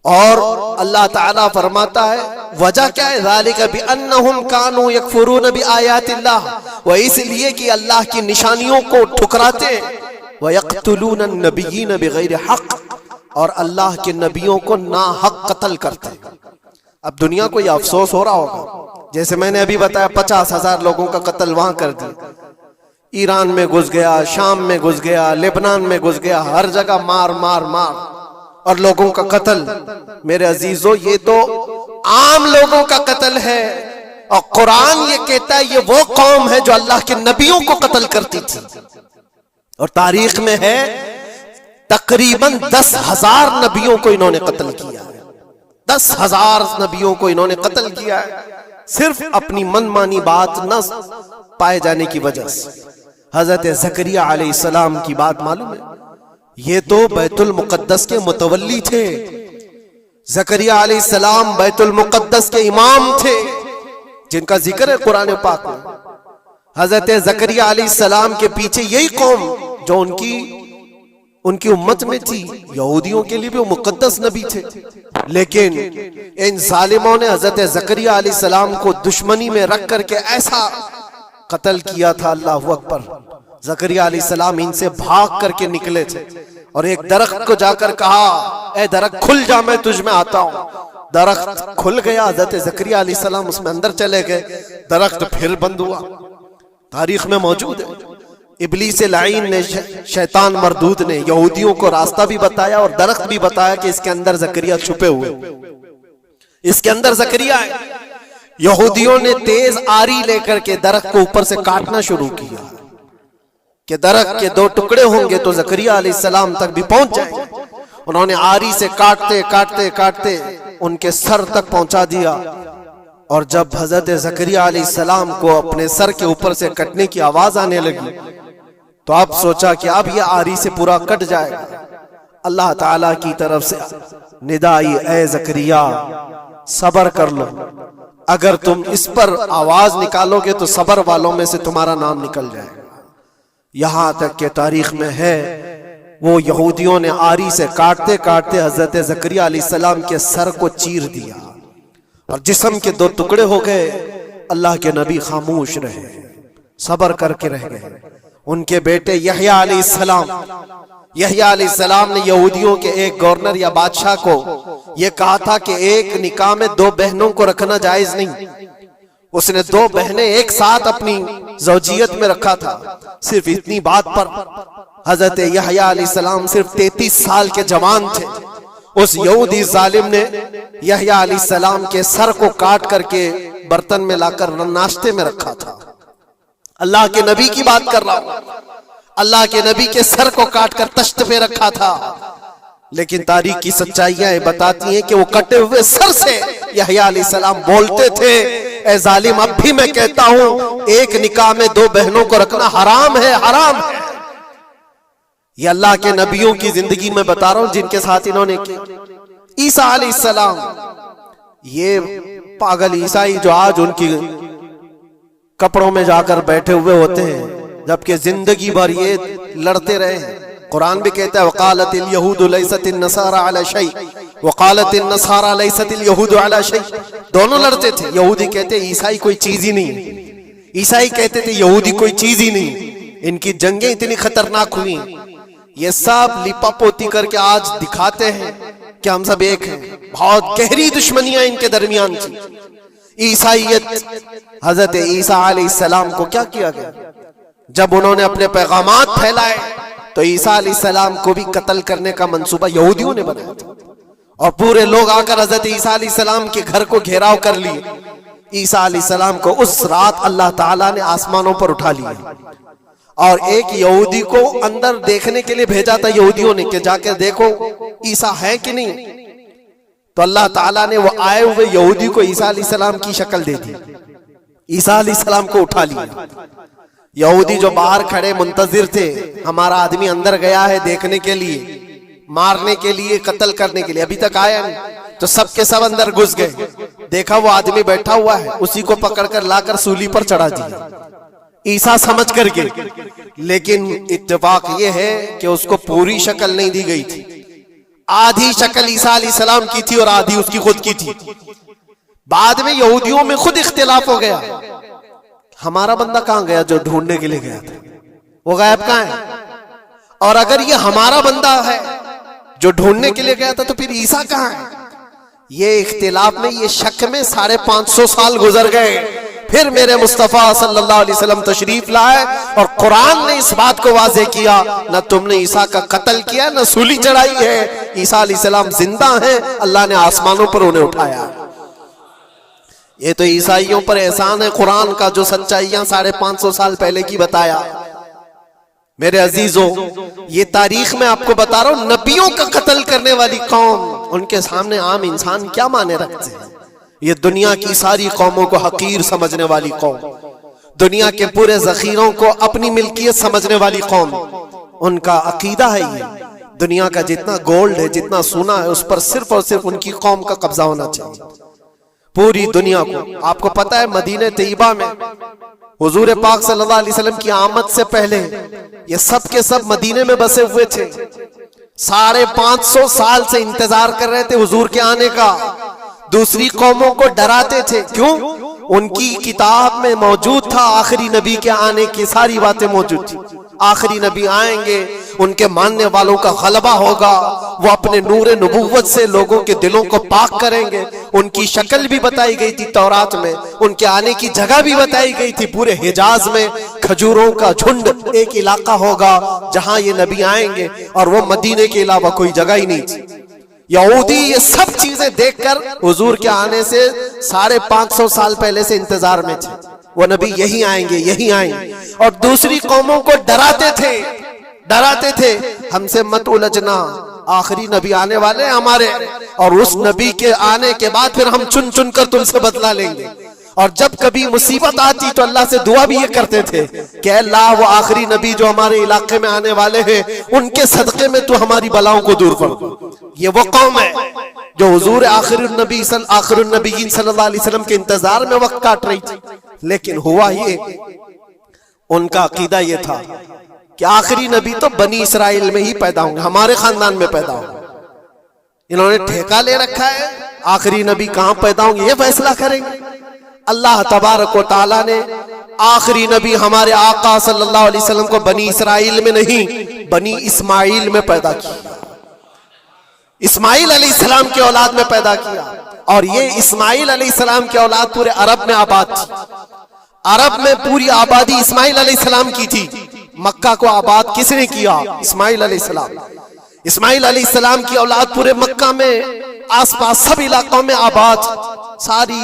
اور اللہ تعالیٰ فرماتا ہے وجہ کیا ہے؟ ذالک بانہم کانوا یکفرون بآیات اللہ، وہ اس لیے کہ اللہ کی نشانیوں کو ٹھکراتے، ویقتلون النبیین بغیر حق، اور اللہ کے نبیوں کو ناحق قتل کرتے۔ اب دنیا کو یہ افسوس ہو رہا ہوگا، جیسے میں نے ابھی بتایا 50,000 لوگوں کا قتل وہاں کر دیا، ایران میں گھس گیا، شام میں گھس گیا، لبنان میں گھس گیا، ہر جگہ مار مار مار اور لوگوں کا قتل۔ میرے عزیزو، یہ تو عام لوگوں کا قتل ہے، اور قرآن یہ کہتا ہے یہ وہ قوم ہے جو اللہ کے نبیوں کو قتل کرتی تھی۔ اور تاریخ میں ہے تقریباً 10,000 نبیوں کو انہوں نے قتل کیا ہے، 10,000 نبیوں کو انہوں نے قتل کیا ہے۔ صرف اپنی من مانی بات نہ پائے جانے کی وجہ سے۔ حضرت زکریا علیہ السلام کی بات معلوم ہے، یہ تو بیت المقدس کے متولی تھے۔ زکریا علیہ السلام بیت المقدس کے امام تھے، جن کا ذکر ہے قرآن پاک میں۔ حضرت زکریا علیہ السلام کے پیچھے یہی قوم جو ان کی امت میں تھی، یہودیوں کے لیے بھی وہ مقدس نبی تھے، لیکن ان ظالموں نے حضرت زکریا علیہ السلام کو دشمنی میں رکھ کر کے ایسا قتل کیا تھا۔ اللہ اکبر۔ زکریا علیہ السلام ان سے بھاگ کر کے نکلے تھے اور ایک درخت کو جا کر کہا، اے درخت کھل جا، میں تجھ میں آتا ہوں۔ درخت کھل گیا، حضرت زکریا علیہ السلام اس میں اندر چلے گئے، درخت پھر بند ہوا۔ تاریخ میں موجود ہے، ابلیس لعین نے، شیطان مردود نے یہودیوں کو راستہ بھی بتایا اور درخت بھی بتایا کہ اس کے اندر زکریا چھپے ہوئے، اس کے اندر زکریا ہے۔ یہودیوں نے تیز آری لے کر کے درخت کو اوپر سے کاٹنا شروع کیا کہ درخت کے دو ٹکڑے ہوں گے تو زکریا علیہ السلام تک بھی پہنچ جائیں گے۔ انہوں نے آری سے کاٹتے کاٹتے کاٹتے ان کے سر تک پہنچا دیا، اور جب حضرت زکریا علیہ السلام کو اپنے سر کے اوپر سے کٹنے کی آواز آنے لگی تو اب سوچا کہ اب یہ آری سے پورا کٹ جائے گا۔ اللہ تعالیٰ کی طرف سے ندا آئی، اے زکریا صبر کر لو، اگر تم اس پر آواز نکالو گے تو صبر والوں میں سے تمہارا نام نکل جائے گا۔ یہاں تک کہ تاریخ میں ہے وہ یہودیوں نے آری سے کاٹتے کاٹتے حضرت زکریا علیہ السلام کے سر کو چیر دیا اور جسم کے دو ٹکڑے ہو گئے۔ اللہ کے نبی خاموش رہے، صبر کر کے رہ گئے۔ ان کے بیٹے یحییٰ علیہ السلام نے یہودیوں کے ایک گورنر یا بادشاہ کو یہ کہا تھا کہ ایک نکاح میں دو بہنوں کو رکھنا جائز نہیں۔ اس نے دو بہنیں ایک ساتھ اپنی زوجیت میں رکھا تھا۔ صرف اتنی بات پر حضرت یحییٰ علیہ السلام صرف 33 سال کے جوان تھے۔ اس یہودی ظالم نے یحییٰ علیہ السلام کے سر کو کاٹ کر کے برتن میں لا کر ناشتے میں رکھا تھا۔ اللہ کے نبی کی بات کر رہا ہوں، اللہ کے نبی کے سر کو کاٹ کر تشت پہ رکھا تھا، لیکن تاریخ کی سچائیاں بتاتی ہیں کہ وہ کٹے ہوئے سر سے یحییٰ علیہ السلام بولتے تھے، اے ظالم اب بھی میں کہتا ہوں ایک نکاح میں دو بہنوں کو رکھنا حرام ہے، حرام ہے۔ یہ اللہ کے نبیوں کی زندگی میں بتا رہا ہوں جن کے ساتھ انہوں نے کی۔ عیسیٰ علیہ السلام، یہ پاگل عیسائی جو آج ان کی کپڑوں میں جا کر بیٹھے ہوئے ہوتے ہیں جبکہ زندگی بھر یہ لڑتے رہے ہیں۔ قرآن بھی کہتا ہے وقالت اليہود لیست النصارى علی شیء وقالت النصارى لیست اليہود علی شیء، دونوں لڑتے تھے۔ یہودی کہتے عیسائی کوئی چیز ہی نہیں، عیسائی کہتے تھے یہودی کوئی چیز ہی نہیں۔ ان کی جنگیں اتنی خطرناک ہوئی، یہ سب لپا پوتی کر کے آج دکھاتے ہیں کہ ہم سب ایک ہیں۔ بہت گہری دشمنیاں ان کے درمیان تھی۔ عیسائیت، حضرت عیسیٰ علیہ السلام کو کیا کیا گیا؟ جب انہوں نے اپنے پیغامات پھیلائے تو عیسیٰ علیہ السلام کو بھی قتل کرنے کا منصوبہ یہودیوں نے بنایا تھا، اور پورے لوگ آ کر حضرت عیسیٰ علیہ السلام کے گھر کو گھیراؤ کر لی۔ عیسیٰ علیہ السلام کو اس رات اللہ تعالیٰ نے آسمانوں پر اٹھا لیا اور ایک یہودی کو اندر دیکھنے کے لیے بھیجا تھا یہودیوں نے کہ جا کے دیکھو عیسیٰ ہے کہ نہیں۔ تو اللہ تعالیٰ نے وہ آئے ہوئے یہودی کو عیسیٰ علیہ السلام کی شکل دے دی، عیسیٰ علیہ السلام کو اٹھا لیا۔ یہودی جو باہر کھڑے منتظر تھے، ہمارا آدمی اندر گیا ہے دیکھنے کے لیے، مارنے کے لیے، قتل کرنے کے لیے، ابھی تک آیا نہیں، تو سب کے سب اندر گھس گئے۔ دیکھا وہ آدمی بیٹھا ہوا ہے، اسی کو پکڑ کر لا کر سولی پر چڑھا دیا عیسیٰ سمجھ کر کے۔ لیکن اتفاق یہ ہے کہ اس کو پوری شکل نہیں دی گئی تھی، آدھی شکل عیسیٰ علیہ السلام کی تھی اور آدھی اس کی خود کی تھی۔ بعد میں یہودیوں میں خود اختلاف ہو گیا، ہمارا بندہ کہاں گیا جو ڈھونڈنے کے لیے گیا تھا، وہ غائب کہاں ہے؟ اور اگر یہ ہمارا بندہ ہے جو ڈھونڈنے کے لیے گیا تھا تو پھر عیسیٰ کہاں ہے؟ یہ اختلاف میں، یہ شک میں 550 سال گزر گئے۔ پھر میرے مصطفیٰ صلی اللہ علیہ وسلم تشریف لائے اور قرآن نے اس بات کو واضح کیا، نہ تم نے عیسیٰ کا قتل کیا نہ سولی چڑھائی ہے، عیسیٰ علیہ السلام زندہ ہیں، اللہ نے آسمانوں پر انہیں اٹھایا۔ یہ تو عیسائیوں پر احسان ہے قرآن کا جو سچائیاں 550 سال پہلے کی بتایا۔ میرے عزیزوں، یہ تاریخ میں آپ کو بتا رہا ہوں، نبیوں کا قتل کرنے والی قوم، ان کے سامنے عام انسان کیا مانے رکھتے ہیں؟ یہ دنیا کی ساری قوموں کو حقیر سمجھنے والی قوم، دنیا کے پورے ذخیروں کو اپنی ملکیت سمجھنے والی قوم، ان کا عقیدہ ہے یہ دنیا کا جتنا گولڈ ہے، جتنا سونا ہے، اس پر صرف اور صرف ان کی قوم کا قبضہ ہونا چاہیے، پوری دنیا کو۔ آپ کو پتا ہے مدینہ طیبہ میں حضور پاک صلی اللہ علیہ وسلم کی آمد سے پہلے یہ سب کے سب مدینے میں بسے ہوئے تھے، 550 سال سے انتظار کر رہے تھے حضور کے آنے کا، دوسری قوموں کو ڈراتے تھے، کیوں؟ ان کی کتاب میں موجود تھا آخری نبی کے آنے کی ساری باتیں موجود تھی، آخری نبی آئیں گے، ان کے ماننے والوں کا غلبہ ہوگا، وہ اپنے نور نبوت سے لوگوں کے دلوں کو پاک کریں گے، ان کی شکل بھی بتائی گئی تھی تورات میں، ان کے آنے کی جگہ بھی بتائی گئی تھی، پورے حجاز میں کھجوروں کا جھنڈ ایک علاقہ ہوگا جہاں یہ نبی آئیں گے، اور وہ مدینے کے علاوہ کوئی جگہ ہی نہیں تھی۔ یہودی یہ سب چیزیں دیکھ کر حضور کے آنے سے 550 سال پہلے سے انتظار میں تھے، وہ نبی یہی آئیں گے، یہی آئیں گے، اور دوسری قوموں کو ڈراتے تھے ہم سے مت الجھنا، آخری نبی آنے والے ہیں ہمارے، اور اس نبی کے آنے کے بعد پھر ہم چن چن کر تم سے بدلہ لیں گے۔ اور جب کبھی مصیبت آتی تو اللہ سے دعا بھی یہ کرتے تھے کہ اللہ وہ آخری نبی جو ہمارے علاقے میں آنے والے ہیں ان کے صدقے میں تو ہماری بلاؤں کو دور کر دو۔ یہ وہ قوم ہے جو حضور آخر النبیین صلی اللہ علیہ وسلم کے انتظار میں وقت کاٹ رہی تھی، لیکن ہوا یہ، ان کا عقیدہ یہ تھا کہ آخری نبی تو بنی اسرائیل میں ہی پیدا ہوں گے، ہمارے خاندان میں پیدا ہوں گے۔ انہوں نے ٹھیکہ لے رکھا ہے آخری نبی کہاں پیدا ہوں گے یہ فیصلہ کریں گے۔ اللہ تبارک و تعالیٰ نے آخری نبی ہمارے آقا صلی اللہ علیہ وسلم کو بنی اسرائیل میں نہیں، بنی اسماعیل میں پیدا کیا، اسماعیل علیہ السلام کی اولاد میں پیدا کیا، اور یہ اسماعیل علیہ السلام کی اولاد پورے عرب میں آباد تھی، عرب میں پوری آبادی اسماعیل علیہ السلام کی تھی۔ مکہ کو آباد کس نے کیا؟ اسماعیل علیہ السلام۔ اسماعیل علیہ السلام کی اولاد پورے مکہ میں آس پاس سب علاقوں میں آباد، ساری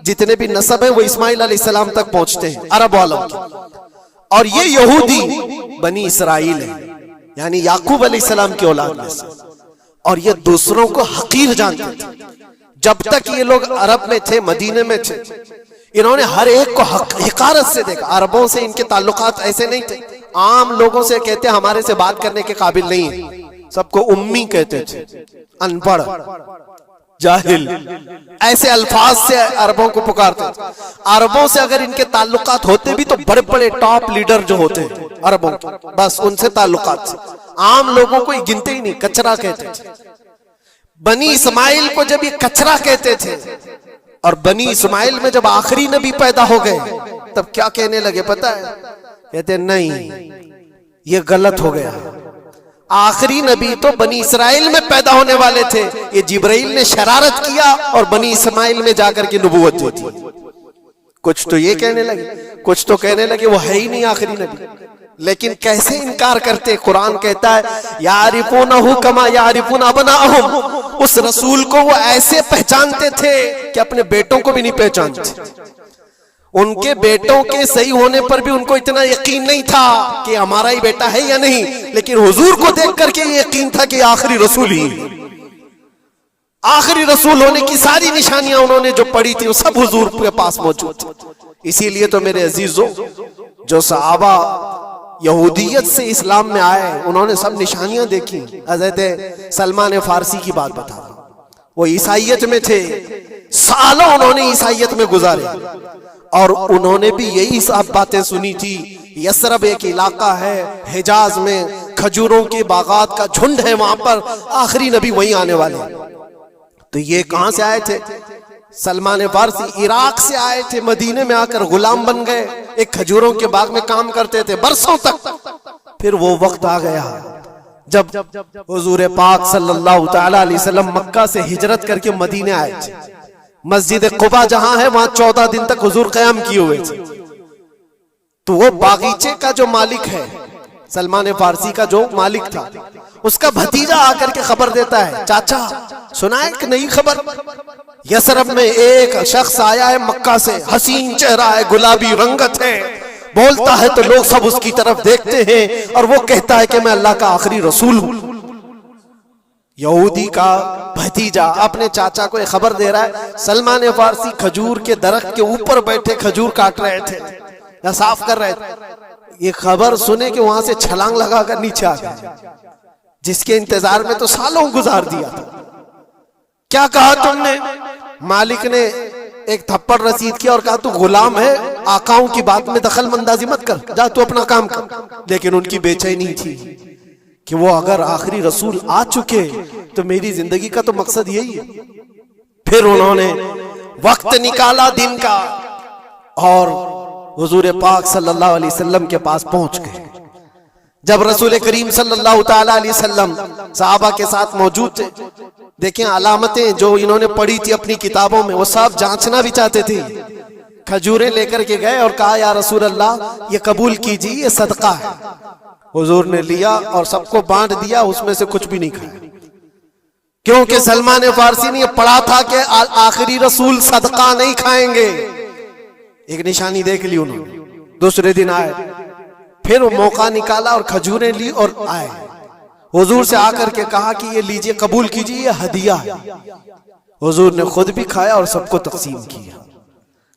جتنے بھی نسب ہیں وہ اسماعیل علیہ السلام تک پہنچتے ہیں عرب والوں کے، اور یہ یہودی بنی اسرائیل ہے، یعنی یعقوب علیہ السلام کی اولاد میں سے، اور یہ دوسروں کو حقیر جانتے تھے۔ جب تک یہ لوگ عرب میں تھے، مدینے میں تھے، انہوں نے ہر ایک کو حقارت سے دیکھا، عربوں سے ان کے تعلقات ایسے نہیں تھے، عام لوگوں سے کہتے ہمارے سے بات کرنے کے قابل نہیں ہے، سب کو امی کہتے تھے، ان پڑھ، جاہل، ایسے الفاظ سے عربوں کو پکارتے تھے۔ عربوں سے اگر ان کے تعلقات ہوتے بھی تو بڑے بڑے ٹاپ لیڈر جو ہوتے ہیں عربوں کے، بس ان سے تعلقات سے، عام لوگوں کو یہ گنتے ہی نہیں، کچرا کہتے تھے۔ بنی اسماعیل کو جب یہ کچرا کہتے تھے، اور بنی اسماعیل میں جب آخری نبی پیدا ہو گئے تب کیا کہنے لگے پتا ہے؟ کہتے نہیں، یہ غلط ہو گیا، آخری نبی تو بنی اسرائیل میں پیدا ہونے والے تھے، یہ جبرائیل نے شرارت کیا اور بنی اسماعیل میں جا کر کے نبوت دی تھی۔ کچھ تو یہ کہنے لگے، کچھ تو کہنے لگے وہ ہے ہی نہیں آخری نبی، لیکن کیسے انکار کرتے؟ قرآن کہتا ہے یعرفونہ کما یعرفون ابناءہم، اس رسول کو وہ ایسے پہچانتے تھے کہ اپنے بیٹوں کو بھی نہیں پہچانتے، ان کے بیٹوں کے صحیح ہونے پر بھی ان کو اتنا یقین نہیں تھا کہ ہمارا ہی بیٹا ہے یا نہیں، لیکن حضور کو دیکھ کر کے یہ یقین تھا کہ آخری رسول ہی، آخری رسول ہونے کی ساری نشانیاں انہوں نے جو پڑھی تھی وہ سب حضور کے پاس موجود تھی۔ اسی لیے تو میرے عزیزوں، جو صحابہ یہودیت سے اسلام میں آئے انہوں نے سب نشانیاں دیکھی۔ حضرت سلمان فارسی کی بات بتا، وہ عیسائیت میں تھے، سالوں انہوں نے عیسائیت میں گزارے، اور انہوں نے بھی یہی سب باتیں سنی تھی۔ یثرب ایک علاقہ ہے حجاز میں، کھجوروں کے باغات کا جھنڈ ہے وہاں پر، آخری نبی وہیں آنے والے۔ تو یہ کہاں سے آئے تھے؟ سلمان فارسی عراق سے آئے تھے، مدینے میں آ کر غلام بن گئے، ایک کھجوروں کے باغ میں کام کرتے تھے برسوں تک۔ پھر وہ وقت آ گیا جب حضور پاک صلی اللہ تعالی علیہ وسلم مکہ سے ہجرت کر کے مدینے آئے تھے۔ مسجد قباء جہاں ہے وہاں 14 دن تک حضور قیام کیے ہوئے تھے۔ تو وہ باغیچے کا جو مالک ہے، سلمان فارسی کا جو مالک تھا، اس کا بھتیجا آ کر کے خبر دیتا ہے، چاچا سنا ہے کہ نئی خبر؟ یثرب میں ایک شخص آیا ہے مکہ سے، حسین چہرہ ہے، گلابی رنگت ہے، بولتا ہے تو لوگ سب اس کی طرف دیکھتے ہیں، اور وہ کہتا ہے کہ میں اللہ کا آخری رسول ہوں۔ یہودی کا بھتیجا اپنے چاچا کو ایک خبر دے رہا ہے سلمان فارسی کھجور کے درخت کے اوپر بیٹھے کھجور کاٹ رہے تھے یا صاف کر رہے تھے. یہ خبر سنے کہ وہاں سے چھلانگ لگا کر نیچے آ گئے, جس کے انتظار میں تو سالوں گزار دیا تھا. کیا کہا تم نے؟ مالک نے ایک تھپڑ رسید کیا اور کہا تو غلام ہے, آقاؤں کی بات میں دخل اندازی مت کر, جا تو اپنا کام کر. لیکن ان کی بے چینی تھی کہ وہ اگر آخری رسول آ چکے تو میری زندگی کا تو مقصد یہی ہے. پھر انہوں نے وقت نکالا دن کا اور حضور پاک صلی اللہ علیہ وسلم کے پاس پہنچ گئے. جب رسول کریم صلی اللہ تعالی علیہ وسلم صحابہ کے ساتھ موجود تھے, دیکھیں علامتیں جو انہوں نے پڑھی تھی اپنی کتابوں میں, وہ سب جانچنا بھی چاہتے تھے. کھجوریں لے کر کے گئے اور کہا یا رسول اللہ یہ قبول کیجیے, یہ صدقہ ہے. حضور نے لیا اور سب کو بانٹ دیا, اس میں سے کچھ بھی نہیں کھایا, کیونکہ سلمان فارسی نے یہ پڑھا تھا کہ آخری رسول صدقہ نہیں کھائیں گے. ایک نشانی دیکھ لی انہوں نے. دوسرے دن آئے, پھر وہ موقع نکالا اور کھجوریں لی اور آئے. حضور سے آ کر کے کہا کہ یہ لیجئے, قبول کیجئے, یہ ہدیہ ہے. حضور نے خود بھی کھایا اور سب کو تقسیم کیا.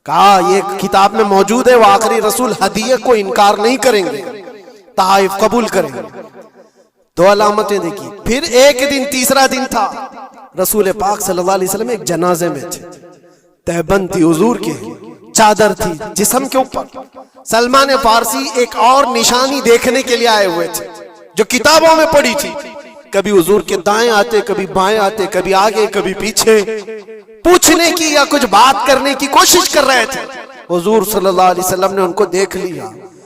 کہا یہ کتاب میں موجود ہے, وہ آخری رسول ہدیے کو انکار نہیں کریں گے, تحائف قبول کریں گے. دو علامتیں دیکھی. پھر ایک دن, تیسرا دن تھا, رسول پاک صلی اللہ علیہ وسلم ایک جنازے میں تھے. تہبند تھی حضور کے, چادر تھی جسم کے اوپر. سلمان فارسی ایک اور نشانی دیکھنے کے لیے آئے ہوئے تھے جو کتابوں میں پڑھی تھی. کبھی حضور کے دائیں آتے, کبھی بائیں آتے, کبھی آگے کبھی پیچھے, پوچھنے کی یا کچھ بات کرنے کی کوشش کر رہے تھے. حضور صلی اللہ علیہ وسلم نے ان کو دیکھ لیا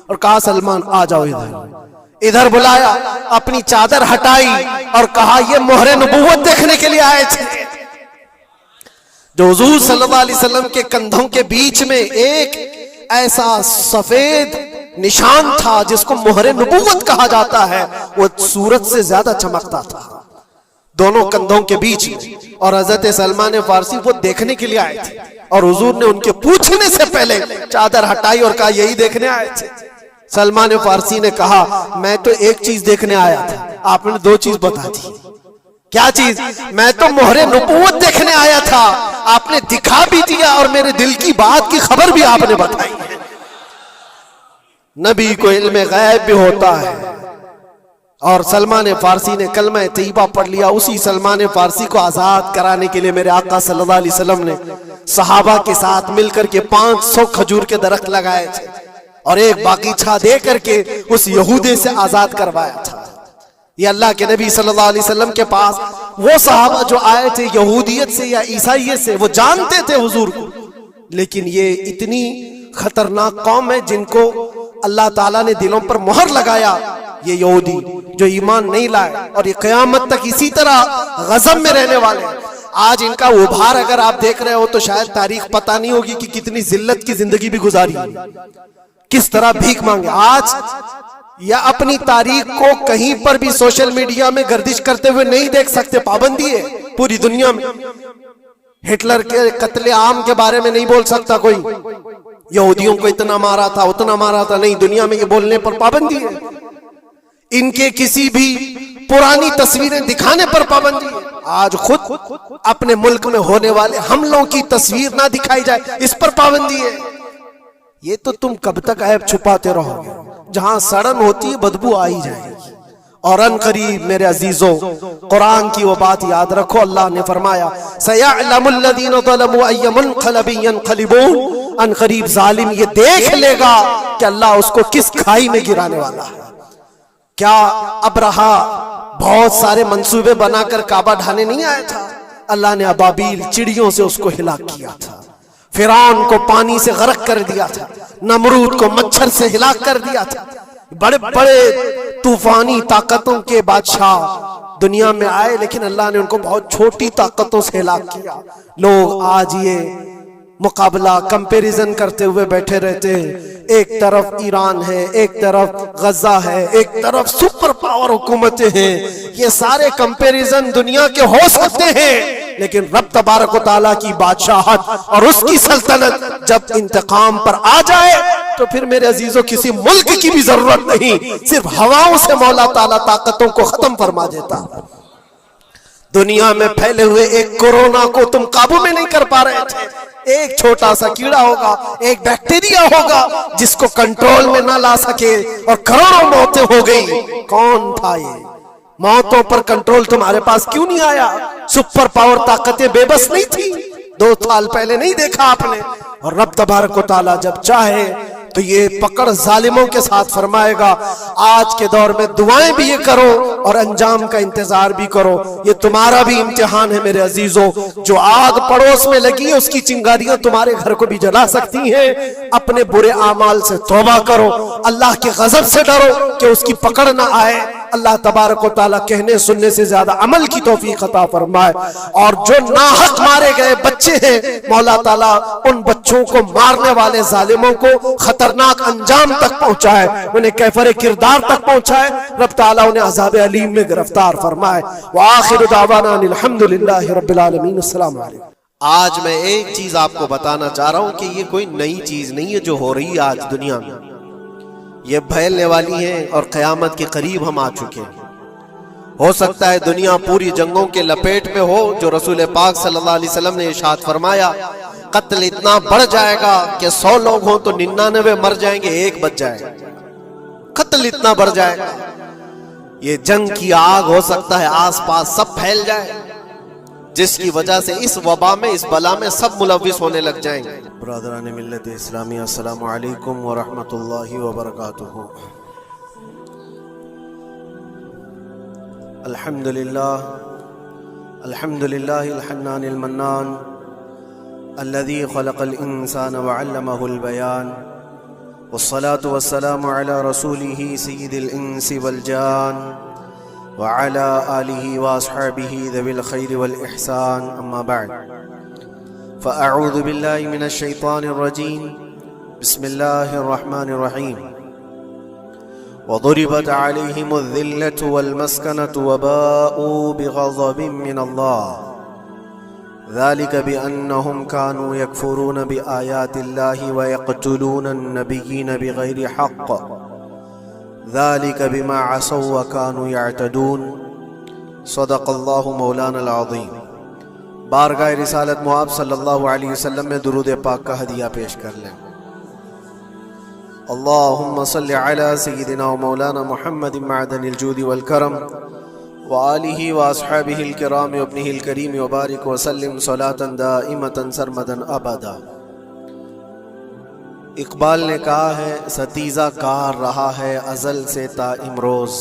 اور کہا سلمان آ جاؤ ادھر. ادھر بلایا, اپنی چادر ہٹائی اور کہا یہ مہر نبوت دیکھنے کے لیے آئے تھے. جو حضور صلی اللہ علیہ وسلم کے کندھوں کے بیچ میں ایک ایسا سفید نشان تھا جس کو مہر نبوت کہا جاتا ہے, وہ سورج سے زیادہ چمکتا تھا دونوں کندھوں کے بیچ میں. اور حضرت سلمان فارسی وہ دیکھنے کے لیے آئے تھے اور حضور نے ان کے پوچھنے سے پہلے چادر ہٹائی اور کہا یہی دیکھنے آئے تھے. سلمان فارسی نے کہا میں تو ایک چیز دیکھنے آیا تھا, آپ نے دو چیز بتا دی. کیا چیز؟ میں تو مہر نبوت دیکھنے آیا تھا, آپ نے دکھا بھی دیا اور میرے دل کی بات کی خبر بھی آپ نے بتائی. نبی کو علم غیب بھی ہوتا ہے. اور سلمان فارسی نے کلمہ طیبہ پڑھ لیا. اسی سلمان فارسی کو آزاد کرانے کے لیے میرے آقا صلی اللہ علیہ وسلم نے صحابہ کے ساتھ مل کر کے 500 کھجور کے درخت لگائے تھے اور ایک باغیچہ دے کر کے اس یہودی سے آزاد کروایا تھا. یہ اللہ کے نبی صلی اللہ علیہ وسلم کے پاس وہ صحابہ جو آئے تھے یہودیت سے یا عیسائیت سے, وہ جانتے تھے حضور کو, لیکن یہ اتنی خطرناک قوم ہے جن کو اللہ تعالیٰ نے دلوں پر مہر لگایا. یہ یہودی جو ایمان نہیں لائے اور یہ قیامت تک اسی طرح غضب میں رہنے والے. آج ان کا ابھار اگر آپ دیکھ رہے ہو تو شاید تاریخ پتہ نہیں ہوگی کہ کتنی ذلت کی زندگی بھی گزاری, کس طرح بھیک مانگے. آج یا اپنی تاریخ کو کہیں پر بھی سوشل میڈیا میں گردش کرتے ہوئے نہیں دیکھ سکتے, پابندی ہے پوری دنیا میں. ہٹلر کے قتل عام کے بارے میں نہیں بول سکتا کوئی, یہودیوں کو اتنا مارا تھا اتنا مارا تھا, نہیں, دنیا میں یہ بولنے پر پابندی ہے. ان کے کسی بھی پرانی تصویریں دکھانے پر پابندی ہے. آج خود اپنے ملک میں ہونے والے حملوں کی تصویر نہ دکھائی جائے, اس پر پابندی ہے. یہ تو تم کب تک عیب چھپاتے رہو گے؟ جہاں سڑن ہوتی ہے بدبو آئی جائے گی. اور ان قریب میرے عزیزوں قرآن کی وہ بات یاد رکھو, اللہ نے فرمایا سَيَعْلَمُ الَّذِينَ ظَلَمُوا أَيَّ مُنْقَلَبٍ يَنْقَلِبُونَ. ان قریب ظالم یہ دیکھ لے گا کہ اللہ اس کو کس کھائی میں گرانے والا ہے. کیا ابرہا بہت سارے منصوبے بنا کر کعبہ ڈھانے نہیں آیا تھا؟ اللہ نے ابابیل چڑیوں سے اس کو ہلاک کیا تھا, فرعون کو پانی سے غرق کر دیا تھا, نمرود کو مچھر سے ہلاک کر دیا تھا. بڑے بڑے طوفانی طاقتوں کے بادشاہ دنیا میں آئے, لیکن اللہ نے ان کو بہت چھوٹی طاقتوں سے ہلاک کیا. لوگ آج یہ مقابلہ کمپیریزن کرتے ہوئے بیٹھے رہتے ہیں, ایک طرف ایران ہے, ایک طرف غزہ ہے, ایک طرف سپر پاور حکومتیں ہیں. یہ سارے کمپیریزن دنیا کے ہو سکتے ہیں, لیکن رب تبارک و تعالیٰ کی بادشاہت اور اس کی سلطنت جب انتقام پر آ جائے تو پھر میرے عزیزوں کسی ملک کی بھی ضرورت نہیں, صرف ہواؤں سے مولا تعالیٰ طاقتوں کو ختم فرما دیتا. دنیا میں پھیلے ہوئے ایک کورونا کو تم قابو میں نہیں کر پا رہے تھے. ایک چھوٹا سا کیڑا ہوگا, ایک بیکٹیریا ہوگا جس کو کنٹرول میں نہ لا سکے اور کروڑوں موتیں ہو گئی. کون تھا یہ؟ موتوں پر کنٹرول تمہارے پاس کیوں نہیں آیا؟ سپر پاور طاقتیں بے بس نہیں تھی؟ 2 سال پہلے نہیں دیکھا آپ نے؟ اور رب تبارک و تعالی جب چاہے تو یہ پکڑ ظالموں کے ساتھ فرمائے گا. آج کے دور میں دعائیں بھی یہ کرو اور انجام کا انتظار بھی کرو. یہ تمہارا بھی امتحان ہے میرے عزیزوں. جو آگ پڑوس میں لگی ہے اس کی چنگاریاں تمہارے گھر کو بھی جلا سکتی ہیں. اپنے برے اعمال سے توبہ کرو, اللہ کے غضب سے ڈرو کہ اس کی پکڑ نہ آئے. اللہ تبارک و تعالیٰ کہنے سننے سے زیادہ عمل کی توفیق عطا فرمائے. اور جو ناحق مارے گئے بچے ہیں, مولا تعالیٰ ان بچوں کو مارنے والے ظالموں کو خطرناک انجام تک پہنچائے, انہیں کیفر کردار تک پہنچائے. رب تعالیٰ انہیں عذاب علیم میں گرفتار فرمائے. وآخر دعوانا الحمدللہ رب العالمین. السلام علیکم. آج میں ایک چیز آپ کو بتانا چاہ رہا ہوں کہ یہ کوئی نئی چیز نہیں ہے جو ہو رہی ہے آج دنیا میں. یہ پھیلنے والی ہیں اور قیامت کے قریب ہم آ چکے ہیں. ہو سکتا ہے دنیا پوری جنگوں کے لپیٹ میں ہو جو رسول پاک صلی اللہ علیہ وسلم نے ارشاد فرمایا قتل اتنا بڑھ جائے گا کہ 100 لوگ ہوں تو 99 مر جائیں گے, 1 بچ جائے گا. قتل اتنا بڑھ جائے گا. یہ جنگ کی آگ ہو سکتا ہے آس پاس سب پھیل جائے, جس کی وجہ سے اس وبا میں, اس بلا میں سب ملوث ہونے لگ جائیں گے. برادران ملت اسلامی, السلام علیکم ورحمۃ اللہ وبرکاتہ. الحمدللہ الحنان المنان الذي خلق الانسان وعلمه البيان والصلاة والسلام على رسوله سيد الانس والجان وعلى آله واصحابه ذوي الخير والإحسان. اما بعد فأعوذ بالله من الشيطان الرجيم. بسم الله الرحمن الرحيم. وضربت عليهم الذلة والمسكنة وباءوا بغضب من الله ذلك بأنهم كانوا يكفرون بآيات الله ويقتلون النبيين بغير حق ذلك بما عصوا وكانوا يعتدون. صدق الله مولانا العظيم. بارگاہ رسالت مآب صلی اللہ علیہ وسلم میں درود پاک کا ہدیہ پیش کر لیں. اللہم صلی علی سیدنا و مولانا محمد معدن الجود والکرم وآلہ واصحابہ الکرام وابنہ الکریم وبارک وسلم صلاة دائمتا سرمدا ابدا. اقبال نے کہا ہے ستیزہ کار رہا ہے ازل سے تا امروز,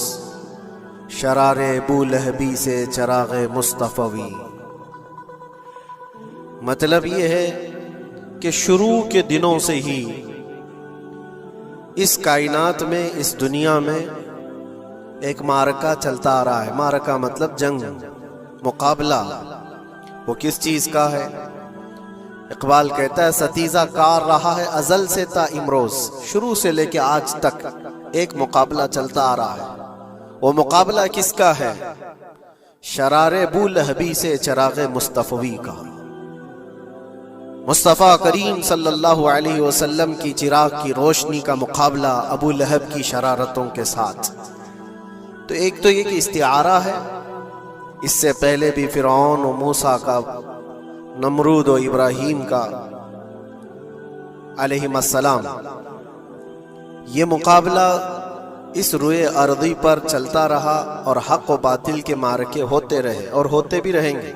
شرار بولہبی سے چراغ مصطفی. مطلب یہ ہے کہ شروع کے دنوں سے ہی اس کائنات میں, اس دنیا میں ایک معرکہ چلتا آ رہا ہے. معرکہ مطلب جنگ, مقابلہ. وہ کس چیز کا ہے؟ اقبال کہتا ہے ستیزہ کار رہا ہے ازل سے تا امروز, شروع سے لے کے آج تک ایک مقابلہ چلتا آ رہا ہے. وہ مقابلہ کس کا ہے؟ شرار بولہبی سے چراغ مصطفی کا. مصطفیٰ کریم صلی اللہ علیہ وسلم کی چراغ کی روشنی کا مقابلہ ابو لہب کی شرارتوں کے ساتھ. تو ایک تو یہ کہ استعارہ ہے, اس سے پہلے بھی فرعون و موسیٰ کا, نمرود و ابراہیم کا علیہم السلام, یہ مقابلہ اس روئے ارضی پر چلتا رہا اور حق و باطل کے معرکے ہوتے رہے اور ہوتے بھی رہیں گے.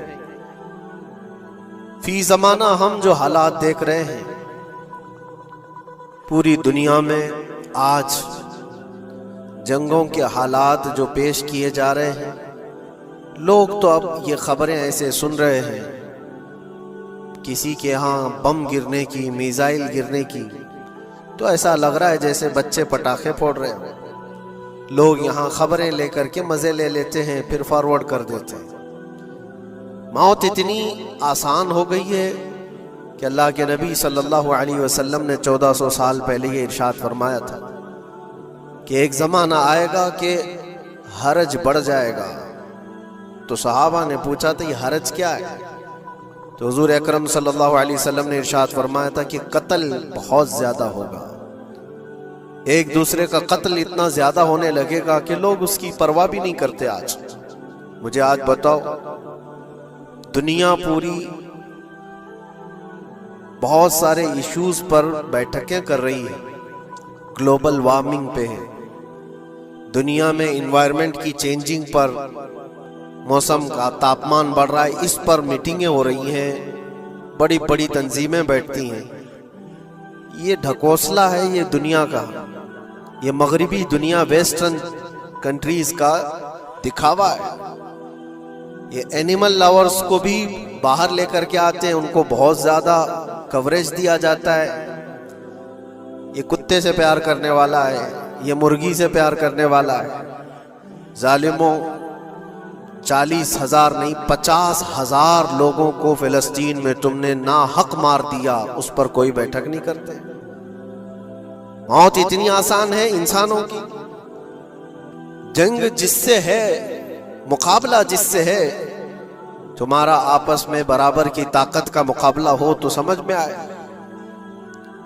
فی زمانہ ہم جو حالات دیکھ رہے ہیں پوری دنیا میں, آج جنگوں کے حالات جو پیش کیے جا رہے ہیں, لوگ تو اب یہ خبریں ایسے سن رہے ہیں کسی کے ہاں بم گرنے کی, میزائل گرنے کی, تو ایسا لگ رہا ہے جیسے بچے پٹاخے پھوڑ رہے ہیں. لوگ یہاں خبریں لے کر کے مزے لے لیتے ہیں, پھر فارورڈ کر دیتے ہیں. موت اتنی آسان ہو گئی ہے کہ اللہ کے نبی صلی اللہ علیہ وسلم نے 1400 سال پہلے یہ ارشاد فرمایا تھا کہ ایک زمانہ آئے گا کہ حرج بڑھ جائے گا. تو صحابہ نے پوچھا تھا یہ حرج کیا ہے؟ تو حضور اکرم صلی اللہ علیہ وسلم نے ارشاد فرمایا تھا کہ قتل بہت زیادہ ہوگا. ایک دوسرے کا قتل اتنا زیادہ ہونے لگے گا کہ لوگ اس کی پرواہ بھی نہیں کرتے. آج مجھے آج بتاؤ دنیا پوری بہت سارے ایشوز پر بیٹھکیں کر رہی ہے، گلوبل وارمنگ پہ ہے، دنیا میں انوائرمنٹ کی چینجنگ پر، موسم کا تاپمان بڑھ رہا ہے، اس پر میٹنگیں ہو رہی ہیں، بڑی بڑی تنظیمیں بیٹھتی ہیں۔ یہ ڈھکوسلا ہے یہ دنیا کا، یہ مغربی دنیا، ویسٹرن کنٹریز کا دکھاوا ہے۔ یہ اینیمل لاورز کو بھی باہر لے کر کے آتے ہیں، ان کو بہت زیادہ کوریج دیا جاتا ہے، یہ کتے سے پیار کرنے والا ہے، یہ مرغی سے پیار کرنے والا ہے۔ ظالموں، 40,000 نہیں 50,000 لوگوں کو فلسطین میں تم نے ناحق مار دیا، اس پر کوئی بیٹھک نہیں کرتے۔ موت اتنی آسان ہے انسانوں کی، جنگ جس سے ہے، مقابلہ جس سے ہے، تمہارا آپس میں برابر کی طاقت کا مقابلہ ہو تو سمجھ میں آئے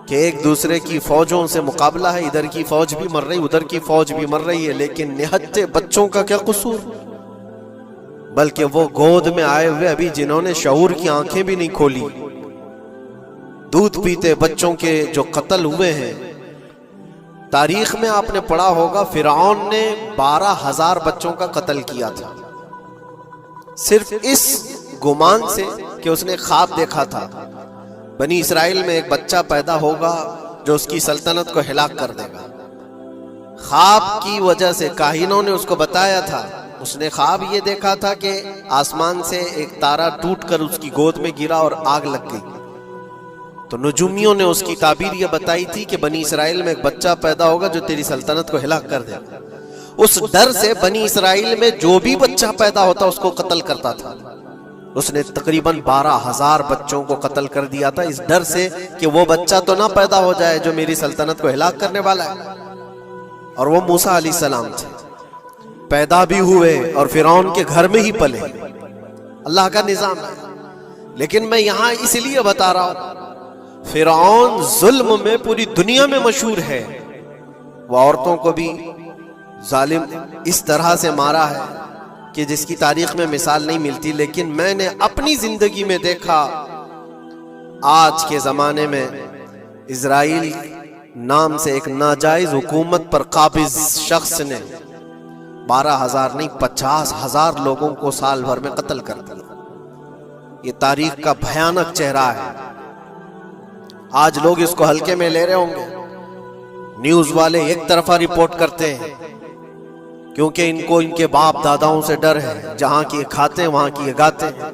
کہ ایک دوسرے کی فوجوں سے مقابلہ ہے، ادھر کی فوج بھی مر رہی، ادھر کی فوج بھی مر رہی ہے، لیکن نہتے بچوں کا کیا قصور؟ بلکہ وہ گود میں آئے ہوئے ابھی جنہوں نے شعور کی آنکھیں بھی نہیں کھولی، دودھ پیتے بچوں کے جو قتل ہوئے ہیں۔ تاریخ میں آپ نے پڑھا ہوگا فرعون نے 12,000 بچوں کا قتل کیا تھا، صرف اس گمان سے کہ اس نے خواب دیکھا تھا بنی اسرائیل میں ایک بچہ پیدا ہوگا جو اس کی سلطنت کو ہلاک کر دے گا۔ خواب کی وجہ سے کاہنوں نے اس کو بتایا تھا، اس نے خواب یہ دیکھا تھا کہ آسمان سے ایک تارا ٹوٹ کر اس کی گود میں گرا اور آگ لگ گئی، تو نجومیوں نے اس کی تعبیر یہ بتائی تھی کہ بنی اسرائیل میں ایک بچہ پیدا ہوگا جو تیری سلطنت کو ہلاک کر دے گا۔ اس ڈر سے بنی اسرائیل میں جو بھی بچہ پیدا ہوتا اس کو قتل کرتا تھا۔ اس نے تقریباً 12,000 بچوں کو قتل کر دیا تھا، اس ڈر سے کہ وہ بچہ تو نہ پیدا ہو جائے جو میری سلطنت کو ہلاک کرنے والا ہے۔ اور وہ موسیٰ علیہ السلام تھے، پیدا بھی ہوئے اور فرعون کے گھر میں ہی پلے، اللہ کا نظام ہے۔ لیکن میں یہاں اس لیے بتا رہا ہوں، فرعون ظلم میں پوری دنیا میں مشہور ہے، وہ عورتوں کو بھی ظالم اس طرح سے مارا ہے کہ جس کی تاریخ میں مثال نہیں ملتی۔ لیکن میں نے اپنی زندگی میں دیکھا، آج کے زمانے میں اسرائیل نام سے ایک ناجائز حکومت پر قابض شخص نے 12,000 نہیں 50,000 لوگوں کو سال بھر میں قتل کر دیا۔ یہ تاریخ کا بھیانک چہرہ ہے۔ آج لوگ اس کو ہلکے میں لے رہے ہوں گے، نیوز والے ایک طرفہ رپورٹ کرتے ہیں کیونکہ ان کو ان کے باپ داداؤں سے ڈر ہے، جہاں کی کھاتے ہیں وہاں کی گاتے ہیں،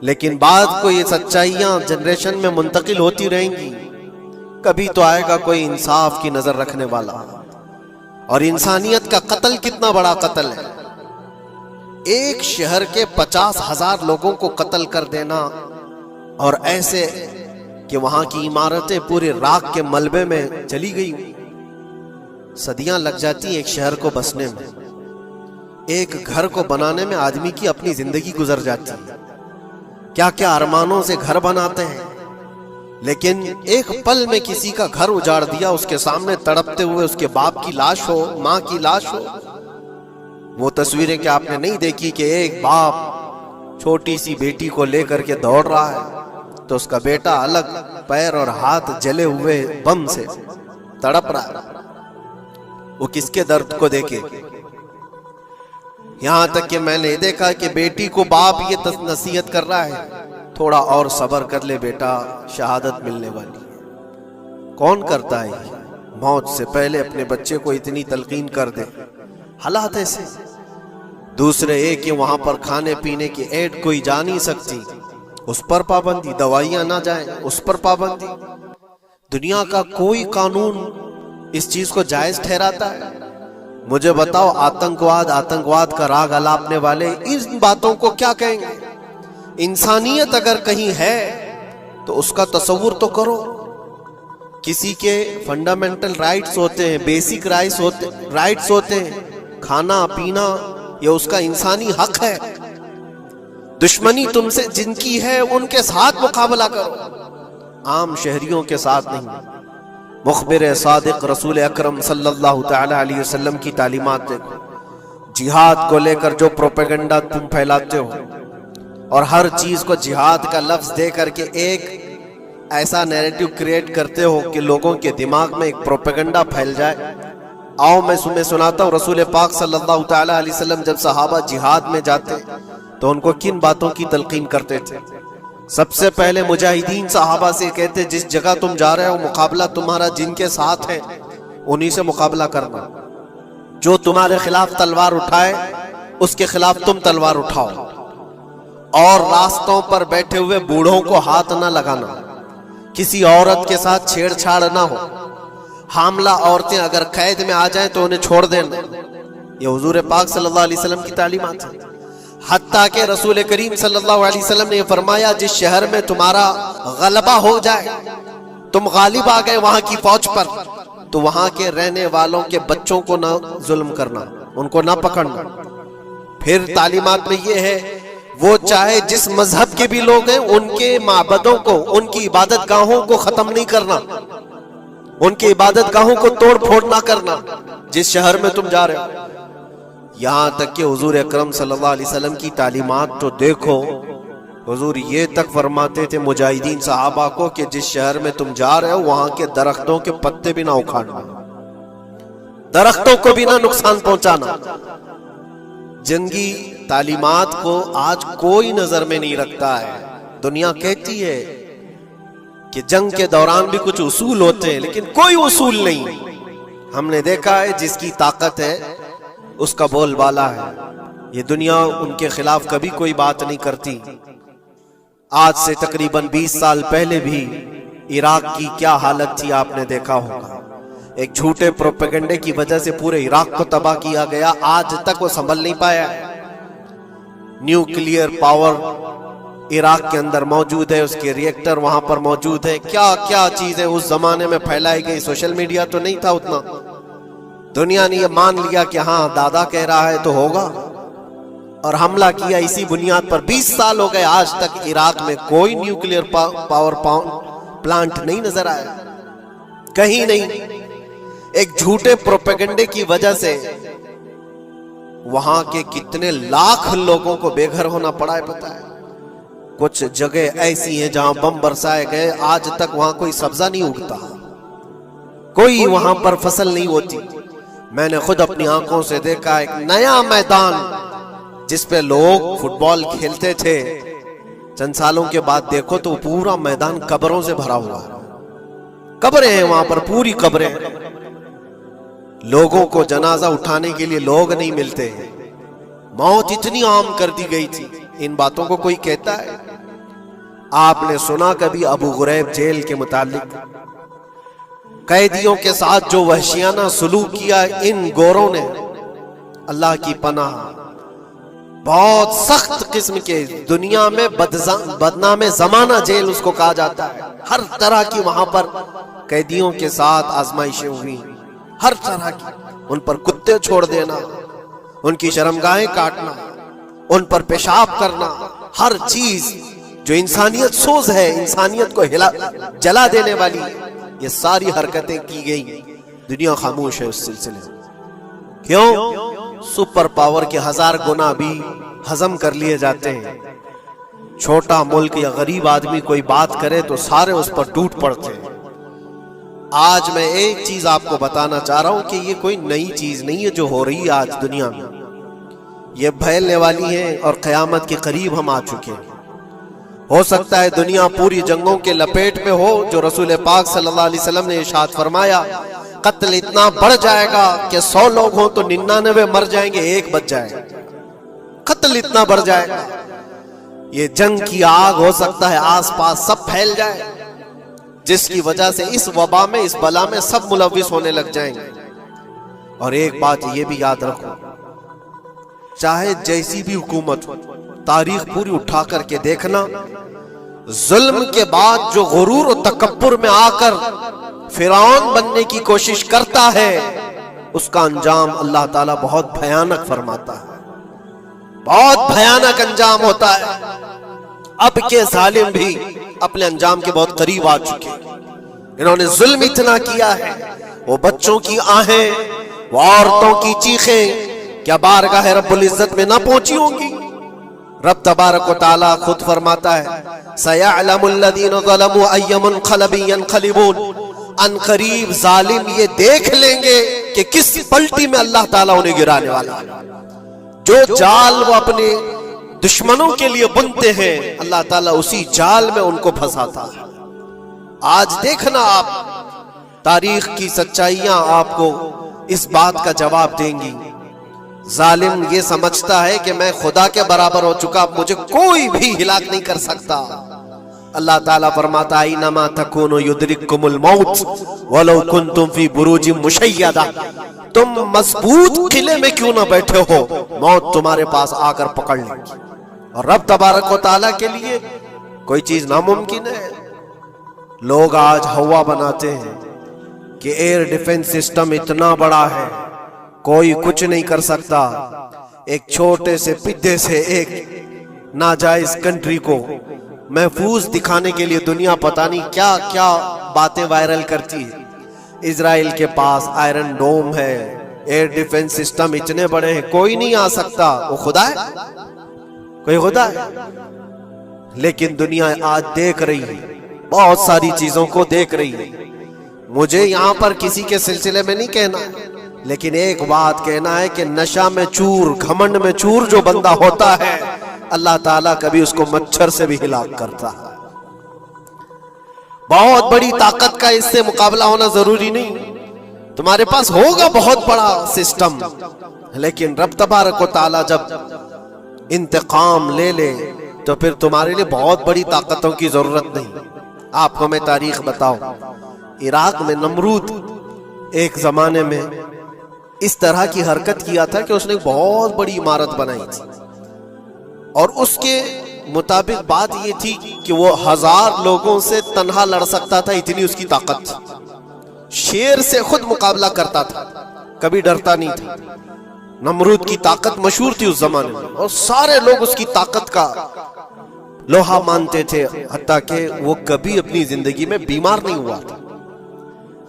لیکن بعد کو یہ سچائیاں جنریشن میں منتقل ہوتی رہیں گی۔ کبھی تو آئے گا کوئی انصاف کی نظر رکھنے والا، اور انسانیت کا قتل کتنا بڑا قتل ہے، ایک شہر کے 50,000 لوگوں کو قتل کر دینا، اور ایسے کہ وہاں کی عمارتیں پورے راکھ کے ملبے میں چلی گئی، صدیاں لگ جاتی ایک شہر کو بسنے میں، ایک گھر کو بنانے میں آدمی کی اپنی زندگی گزر جاتی ہے، کیا کیا ارمانوں سے گھر بناتے ہیں، لیکن ایک پل میں کسی کا گھر اجاڑ دیا، اس کے سامنے تڑپتے ہوئے اس کے باپ کی لاش ہو، ماں کی لاش ہو۔ وہ تصویریں کہ آپ نے نہیں دیکھی کہ ایک باپ چھوٹی سی بیٹی کو لے کر کے دوڑ رہا ہے تو اس کا بیٹا الگ پیر اور ہاتھ جلے ہوئے بم سے تڑپ رہا ہے، وہ کس کے درد کو دیکھے۔ یہاں تک کہ میں نے دیکھا کہ بیٹی کو باپ یہ نصیحت کر رہا ہے، تھوڑا اور صبر کر لے بیٹا، شہادت ملنے والی ہے۔ کون کرتا ہے موت سے پہلے اپنے بچے کو اتنی تلقین کر دے؟ حالات ایسے۔ دوسرے ایک کہ وہاں پر کھانے پینے کی ایڈ کوئی جا نہیں سکتی، اس پر پابندی، دوائیاں نہ جائیں اس پر پابندی۔ دنیا کا کوئی قانون اس چیز کو جائز ٹھہراتا ہے؟ مجھے بتاؤ، آتنکواد کا راگ الاپنے والے ان باتوں کو کیا کہیں گے؟ انسانیت اگر کہیں ہے تو اس کا تصور تو کرو۔ کسی کے فنڈامنٹل رائٹس ہوتے ہیں، بیسک رائٹس ہوتے ہیں، کھانا پینا یہ اس کا انسانی حق ہے۔ دشمنی تم سے جن کی ہے ان کے ساتھ مقابلہ کرو، عام شہریوں کے ساتھ نہیں۔ مخبر صادق رسول اکرم صلی اللہ تعالی علیہ وسلم کی تعلیمات دیکھو، جہاد کو لے کر جو پروپیگنڈا تم پھیلاتے ہو، اور ہر چیز کو جہاد کا لفظ دے کر کے ایک ایسا نیریٹو کریٹ کرتے ہو کہ لوگوں کے دماغ میں ایک پروپیگنڈا پھیل جائے۔ آؤ میں سناتا ہوں رسول پاک صلی اللہ تعالی علیہ وسلم جب صحابہ جہاد میں جاتے تو ان کو کن باتوں کی تلقین کرتے تھے۔ سب سے پہلے مجاہدین صحابہ سے کہتے جس جگہ تم جا رہے ہو مقابلہ تمہارا جن کے ساتھ ہے انہی سے مقابلہ کرنا، جو تمہارے خلاف تلوار اٹھائے اس کے خلاف تم تلوار اٹھاؤ، اور راستوں پر بیٹھے ہوئے بوڑھوں کو ہاتھ نہ لگانا، کسی عورت کے ساتھ چھیڑ چھاڑ نہ ہو، حاملہ عورتیں اگر قید میں آ جائیں تو انہیں چھوڑ دینا۔ یہ حضور پاک صلی اللہ علیہ وسلم کی تعلیمات ہیں۔ حتیٰ کہ رسول کریم صلی اللہ علیہ وسلم نے یہ فرمایا جس شہر میں تمہارا غلبہ ہو جائے، تم غالب آ گئے وہاں کی فوج پر، تو وہاں کے رہنے والوں کے بچوں کو نہ ظلم کرنا، ان کو نہ پکڑنا۔ پھر تعلیمات میں یہ ہے وہ چاہے جس مذہب کے بھی لوگ ہیں ان کے معبدوں کو، ان کی عبادت گاہوں کو ختم نہیں کرنا، ان کی عبادت گاہوں کو توڑ پھوڑ نہ کرنا جس شہر میں تم جا رہے ہو۔ یہاں تک کہ حضور اکرم صلی اللہ علیہ وسلم کی تعلیمات تو دیکھو، حضور یہ تک فرماتے تھے مجاہدین صحابہ کو کہ جس شہر میں تم جا رہے ہو وہاں کے درختوں کے پتے بھی نہ اکھاڑنا، درختوں کو بھی نہ نقصان پہنچانا۔ جنگی تعلیمات کو آج کوئی نظر میں نہیں رکھتا ہے۔ دنیا کہتی ہے کہ جنگ کے دوران بھی کچھ اصول ہوتے ہیں، لیکن کوئی اصول نہیں۔ ہم نے دیکھا ہے جس کی طاقت ہے اس کا بول بالا ہے۔ یہ دنیا ان کے خلاف کبھی کوئی بات نہیں کرتی۔ آج سے تقریباً 20 سال پہلے بھی عراق کی کیا حالت تھی آپ نے دیکھا ہوگا۔ ایک جھوٹے پروپیگنڈے کی وجہ سے پورے عراق کو تباہ کیا گیا، آج تک وہ سنبھل نہیں پایا ہے۔ نیوکلیئر پاور عراق کے اندر موجود ہے، اس کے ری ایکٹر وہاں پر موجود ہے، کیا کیا چیزیں اس زمانے میں پھیلائی گئی۔ سوشل میڈیا تو نہیں تھا اتنا، دنیا نے یہ مان لیا کہ ہاں دادا کہہ رہا ہے تو ہوگا، اور حملہ کیا اسی بنیاد پر۔ 20 سال ہو گئے آج تک عراق میں کوئی نیوکلیئر پاور پلانٹ نہیں نظر آیا، کہیں نہیں۔ ایک جھوٹے پروپیگنڈے کی وجہ سے وہاں کے کتنے لاکھ لوگوں کو بے گھر ہونا پڑا ہے پتہ ہے۔ کچھ جگہ ایسی ہیں جہاں بم برسائے گئے، آج تک وہاں کوئی سبزہ نہیں اگتا، کوئی وہاں پر فصل نہیں ہوتی۔ میں نے خود اپنی آنکھوں سے دیکھا ایک نیا میدان جس پہ لوگ فٹ بال کھیلتے تھے، چند سالوں کے بعد دیکھو تو پورا میدان قبروں سے بھرا ہوا ہے، قبریں ہیں وہاں پر، پوری قبریں۔ لوگوں کو جنازہ اٹھانے کے لیے لوگ نہیں ملتے، موت اتنی عام کر دی گئی تھی۔ ان باتوں کو کوئی کہتا ہے؟ آپ نے سنا کبھی ابو غریب جیل کے متعلق؟ قیدیوں کے ساتھ جو وحشیانہ سلوک کیا ان گوروں نے، اللہ کی پناہ، بہت سخت قسم کے، دنیا میں بدنام زمانہ جیل اس کو کہا جاتا ہے۔ ہر طرح کی وہاں پر قیدیوں کے ساتھ آزمائشیں ہوئی، ہر طرح کی، ان پر کتے چھوڑ دینا، ان کی شرمگاہیں کاٹنا، ان پر پیشاب کرنا، ہر چیز جو انسانیت سوز ہے، انسانیت کو جلا دینے والی، یہ ساری حرکتیں کی گئی۔ دنیا خاموش ہے اس سلسلے میں۔ کیوں؟ سپر پاور کے 1000 گنا بھی ہضم کر لیے جاتے ہیں۔ چھوٹا ملک یا غریب آدمی کوئی بات کرے تو سارے اس پر ٹوٹ پڑتے ہیں۔ آج میں ایک چیز آپ کو بتانا چاہ رہا ہوں کہ یہ کوئی نئی چیز نہیں ہے جو ہو رہی ہے آج دنیا میں، یہ پھیلنے والی ہے اور قیامت کے قریب ہم آ چکے ہیں۔ ہو سکتا ہے دنیا پوری جنگوں کے لپیٹ میں ہو، جو رسول پاک صلی اللہ علیہ وسلم نے ارشاد فرمایا قتل اتنا بڑھ جائے گا کہ 100 لوگ ہوں تو 99 مر جائیں گے، ایک بچ جائے گا۔ قتل اتنا بڑھ جائے گا، یہ جنگ کی آگ ہو سکتا ہے آس پاس سب پھیل جائے، جس کی وجہ سے اس وبا میں، اس بلا میں سب ملوث ہونے لگ جائیں گے۔ اور ایک بات یہ بھی یاد رکھو، چاہے جیسی بھی حکومت ہو، تاریخ پوری اٹھا کر کے دیکھنا، ظلم کے بعد جو غرور و تکبر میں آ کر فرعون بننے کی کوشش کرتا ہے، اس کا انجام اللہ تعالیٰ بہت بھیانک فرماتا ہے، بہت بھیانک انجام ہوتا ہے۔ اب کے ظالم بھی اپنے انجام کے بہت قریب آ چکے، انہوں نے ظلم اتنا کیا ہے، وہ بچوں کی آہیں، وہ عورتوں کی چیخیں کیا بارگاہ رب العزت میں نہ پہنچی ہوں گی؟ رب تبارک و تعالیٰ خود فرماتا ہے سَيَعْلَمُ الَّذِينَ ظَلَمُوا أَيَّ مُنْقَلَبٍ يَنْقَلِبُونَ، ان قریب ظالم یہ دیکھ لیں گے کہ کس پلٹی میں اللہ تعالیٰ انہیں گرانے والا ہے۔ جو جال وہ اپنے دشمنوں کے لیے بنتے ہیں اللہ تعالیٰ اسی جال میں ان کو پھنساتا ہے۔ آج دیکھنا آپ تاریخ کی سچائیاں آپ کو اس بات کا جواب دیں گی۔ ظالم یہ سمجھتا ہے کہ میں خدا کے برابر ہو چکا، مجھے کوئی بھی ہلاک نہیں کر سکتا۔ اللہ تعالیٰ فرماتا ہے اینما تکونوا یدرککم الموت ولو کنتم فی بروج مشیدہ، تم مضبوط قلعے میں کیوں نہ بیٹھے ہو، موت تمہارے پاس آ کر پکڑ لے گی۔ اور رب تبارک و تعالیٰ کے لیے کوئی چیز ناممکن ہے۔ لوگ آج ہوا بناتے ہیں کہ ایئر ڈیفنس سسٹم اتنا بڑا ہے کوئی کچھ نہیں کر سکتا۔ ایک چھوٹے سے پدے سے ایک ناجائز کنٹری کو محفوظ دکھانے کے لیے دنیا پتہ نہیں کیا کیا باتیں وائرل کرتی ہے۔ اسرائیل کے پاس آئرن ڈوم ہے، ایئر ڈیفنس سسٹم اتنے بڑے ہیں، کوئی نہیں آ سکتا۔ وہ خدا ہے؟ کوئی خدا ہے؟ لیکن دنیا آج دیکھ رہی ہے، بہت ساری چیزوں کو دیکھ رہی ہے۔ مجھے یہاں پر کسی کے سلسلے میں نہیں کہنا، لیکن ایک بات کہنا ہے کہ نشہ میں چور، گھمنڈ میں چور جو بندہ ہوتا ہے اللہ تعالیٰ کبھی اس کو مچھر سے بھی ہلاک کرتا ہے۔ بہت بڑی طاقت کا اس سے مقابلہ ہونا ضروری نہیں، تمہارے پاس ہوگا بہت بڑا سسٹم، لیکن رب تبارک و تعالیٰ جب انتقام لے لے تو پھر تمہارے لیے بہت بڑی طاقتوں کی ضرورت نہیں۔ آپ کو میں تاریخ بتاؤں، عراق میں نمرود ایک زمانے میں اس طرح کی حرکت کیا تھا کہ اس نے ایک بہت بڑی عمارت بنائی تھی، اور اس کے مطابق بات یہ تھی کہ وہ 1000 لوگوں سے تنہا لڑ سکتا تھا، اتنی اس کی طاقت تھی۔ شیر سے خود مقابلہ کرتا تھا، کبھی ڈرتا نہیں تھا۔ نمرود کی طاقت مشہور تھی اس زمانے میں، اور سارے لوگ اس کی طاقت کا لوہا مانتے تھے، حتیٰ کہ وہ کبھی اپنی زندگی میں بیمار نہیں ہوا تھا۔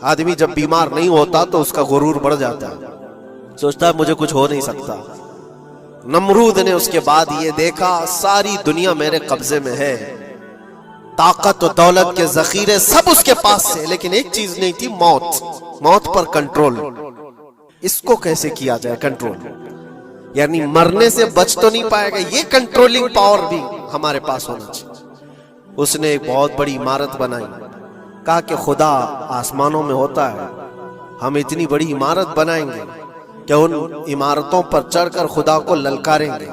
آدمی جب بیمار نہیں ہوتا تو اس کا غرور بڑھ جاتا ہے، سوچتا ہے مجھے کچھ ہو نہیں سکتا۔ نمرود نے اس کے بعد یہ دیکھا ساری دنیا میرے قبضے میں ہے، طاقت و دولت کے ذخیرے سب اس کے پاس سے، لیکن ایک چیز نہیں تھی، موت پر کنٹرول۔ اس کو کیسے کیا جائے کنٹرول؟ یعنی مرنے سے بچ تو نہیں پائے گا، یہ کنٹرولنگ پاور بھی ہمارے پاس ہونا چاہیے۔ اس نے ایک بہت بڑی عمارت بنائی، کہا کہ خدا آسمانوں میں ہوتا ہے، ہم اتنی بڑی عمارت بنائیں گے کہ ان عمارتوں پر چڑھ کر خدا کو للکاریں گے۔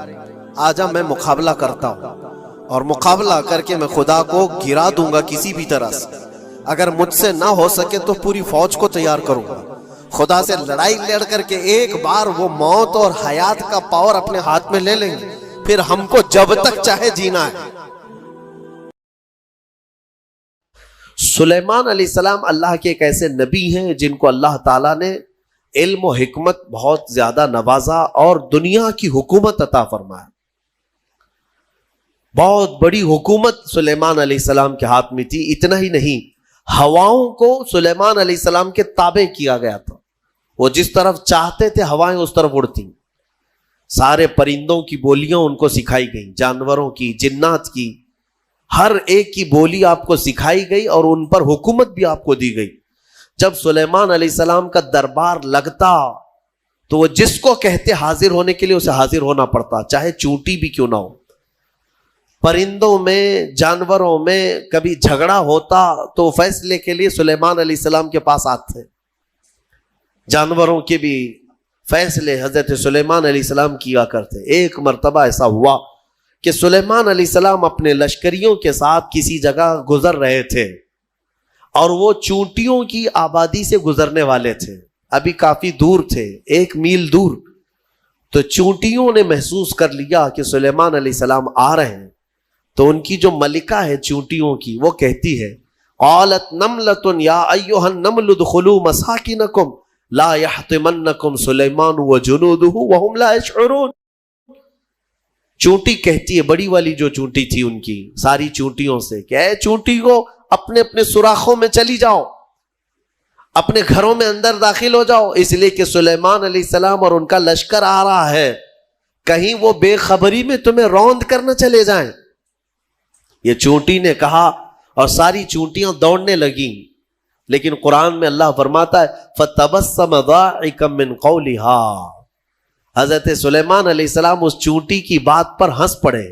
آجا میں مقابلہ کرتا ہوں، اور مقابلہ کر کے میں خدا کو گرا دوں گا کسی بھی طرح سے۔ اگر مجھ سے نہ ہو سکے تو پوری فوج کو تیار کروں گا، خدا سے لڑائی لڑ کر کے ایک بار وہ موت اور حیات کا پاور اپنے ہاتھ میں لے لیں گے، پھر ہم کو جب تک چاہے جینا ہے۔ سلیمان علیہ السلام اللہ کے ایک ایسے نبی ہیں جن کو اللہ تعالیٰ نے علم و حکمت بہت زیادہ نوازا اور دنیا کی حکومت عطا فرمایا۔ بہت بڑی حکومت سلیمان علیہ السلام کے ہاتھ میں تھی۔ اتنا ہی نہیں، ہواؤں کو سلیمان علیہ السلام کے تابع کیا گیا تھا، وہ جس طرف چاہتے تھے ہوائیں اس طرف اڑتی۔ سارے پرندوں کی بولیاں ان کو سکھائی گئی، جانوروں کی، جنات کی، ہر ایک کی بولی آپ کو سکھائی گئی اور ان پر حکومت بھی آپ کو دی گئی۔ جب سلیمان علیہ السلام کا دربار لگتا تو وہ جس کو کہتے حاضر ہونے کے لیے اسے حاضر ہونا پڑتا، چاہے چونٹی بھی کیوں نہ ہو۔ پرندوں میں، جانوروں میں کبھی جھگڑا ہوتا تو فیصلے کے لیے سلیمان علیہ السلام کے پاس آتے۔ جانوروں کے بھی فیصلے حضرت سلیمان علیہ السلام کیا کرتے۔ ایک مرتبہ ایسا ہوا کہ سلیمان علیہ السلام اپنے لشکریوں کے ساتھ کسی جگہ گزر رہے تھے، اور وہ چونٹیوں کی آبادی سے گزرنے والے تھے، ابھی کافی دور تھے، 1 میل دور۔ تو چونٹیوں نے محسوس کر لیا کہ سلیمان علیہ السلام آ رہے ہیں، تو ان کی جو ملکہ ہے چونٹیوں کی، وہ کہتی ہے قالت نملۃ یا ایھا النمل ادخلوا مساکنکم لا یحطمنکم سلیمان وجنودہ وہم لا یشعرون۔ چونٹی کہتی ہے، بڑی والی جو چونٹی تھی ان کی ساری چونٹیوں سے، کہ اے چونٹی کو اپنے اپنے سوراخوں میں چلی جاؤ، اپنے گھروں میں اندر داخل ہو جاؤ، اس لیے کہ سلیمان علیہ السلام اور ان کا لشکر آ رہا ہے۔ کہیں وہ بے خبری میں تمہیں روند کرنا چلے جائیں. یہ چونٹی نے کہا اور ساری چونٹیاں دوڑنے لگیں. لیکن قرآن میں اللہ فرماتا ہے فَتَبَسَّمَ ضَاحِكًا مِّن قَوْلِهَا. حضرت سلیمان علیہ السلام اس چونٹی کی بات پر ہنس پڑے,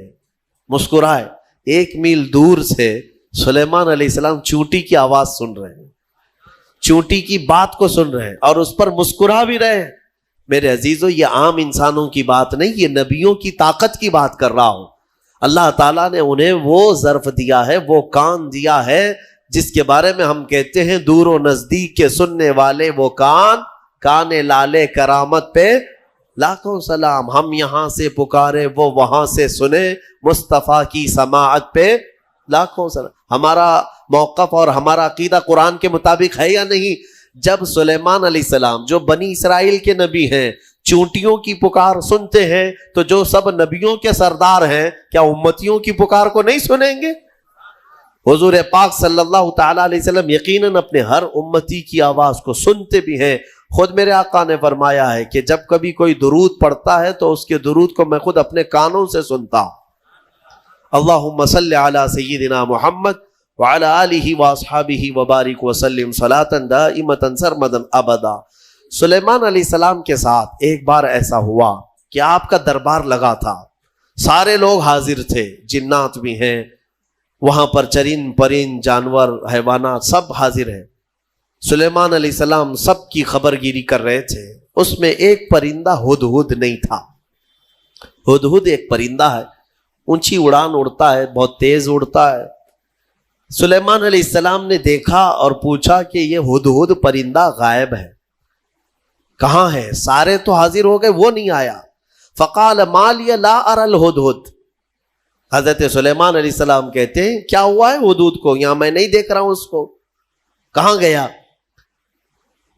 مسکرائے. 1 میل دور سے سلیمان علیہ السلام چونٹی کی آواز سن رہے ہیں, چونٹی کی بات کو سن رہے ہیں اور اس پر مسکرا بھی رہے ہیں. میرے عزیزو, یہ عام انسانوں کی بات نہیں, یہ نبیوں کی طاقت کی بات کر رہا ہوں. اللہ تعالیٰ نے انہیں وہ ظرف دیا ہے, وہ کان دیا ہے جس کے بارے میں ہم کہتے ہیں دور و نزدیک کے سننے والے وہ کان لالے کرامت پہ لاکھوں سلام. ہم یہاں سے پکارے وہ وہاں سے سنے, مصطفیٰ کی سماعت پہ لاکھوں سلام. ہمارا موقف اور ہمارا عقیدہ قرآن کے مطابق ہے یا نہیں؟ جب سلیمان علیہ السلام جو بنی اسرائیل کے نبی ہیں چونٹیوں کی پکار سنتے ہیں تو جو سب نبیوں کے سردار ہیں کیا امتیوں کی پکار کو نہیں سنیں گے؟ حضور پاک صلی اللہ تعالی علیہ وسلم یقیناً اپنے ہر امتی کی آواز کو سنتے بھی ہیں. خود میرے آقا نے فرمایا ہے کہ جب کبھی کوئی درود پڑھتا ہے تو اس کے درود کو میں خود اپنے کانوں سے سنتا ہوں. اللہم صلی علی سیدنا محمد وعلی آلہ واصحابہ وبارک وسلم صلاۃ دائمۃ سرمدا ابدا. سلیمان علیہ السلام کے ساتھ ایک بار ایسا ہوا کہ آپ کا دربار لگا تھا, سارے لوگ حاضر تھے, جنات بھی ہیں وہاں پر, چرند پرند جانور حیوانات سب حاضر ہیں. سلیمان علیہ السلام سب کی خبر گیری کر رہے تھے. اس میں ایک پرندہ ہدہد نہیں تھا. ہدہد ایک پرندہ ہے, اونچی اڑان اڑتا ہے, بہت تیز اڑتا ہے. سلیمان علیہ السلام نے دیکھا اور پوچھا کہ یہ ہدہد پرندہ غائب ہے, کہاں ہے؟ سارے تو حاضر ہو گئے, وہ نہیں آیا. فقال ما لی لا اری الہدہد. حضرت سلیمان علیہ السلام کہتے ہیں کیا ہوا ہے ہدہد کو؟ یہاں میں نہیں دیکھ رہا ہوں اس کو, کہاں گیا؟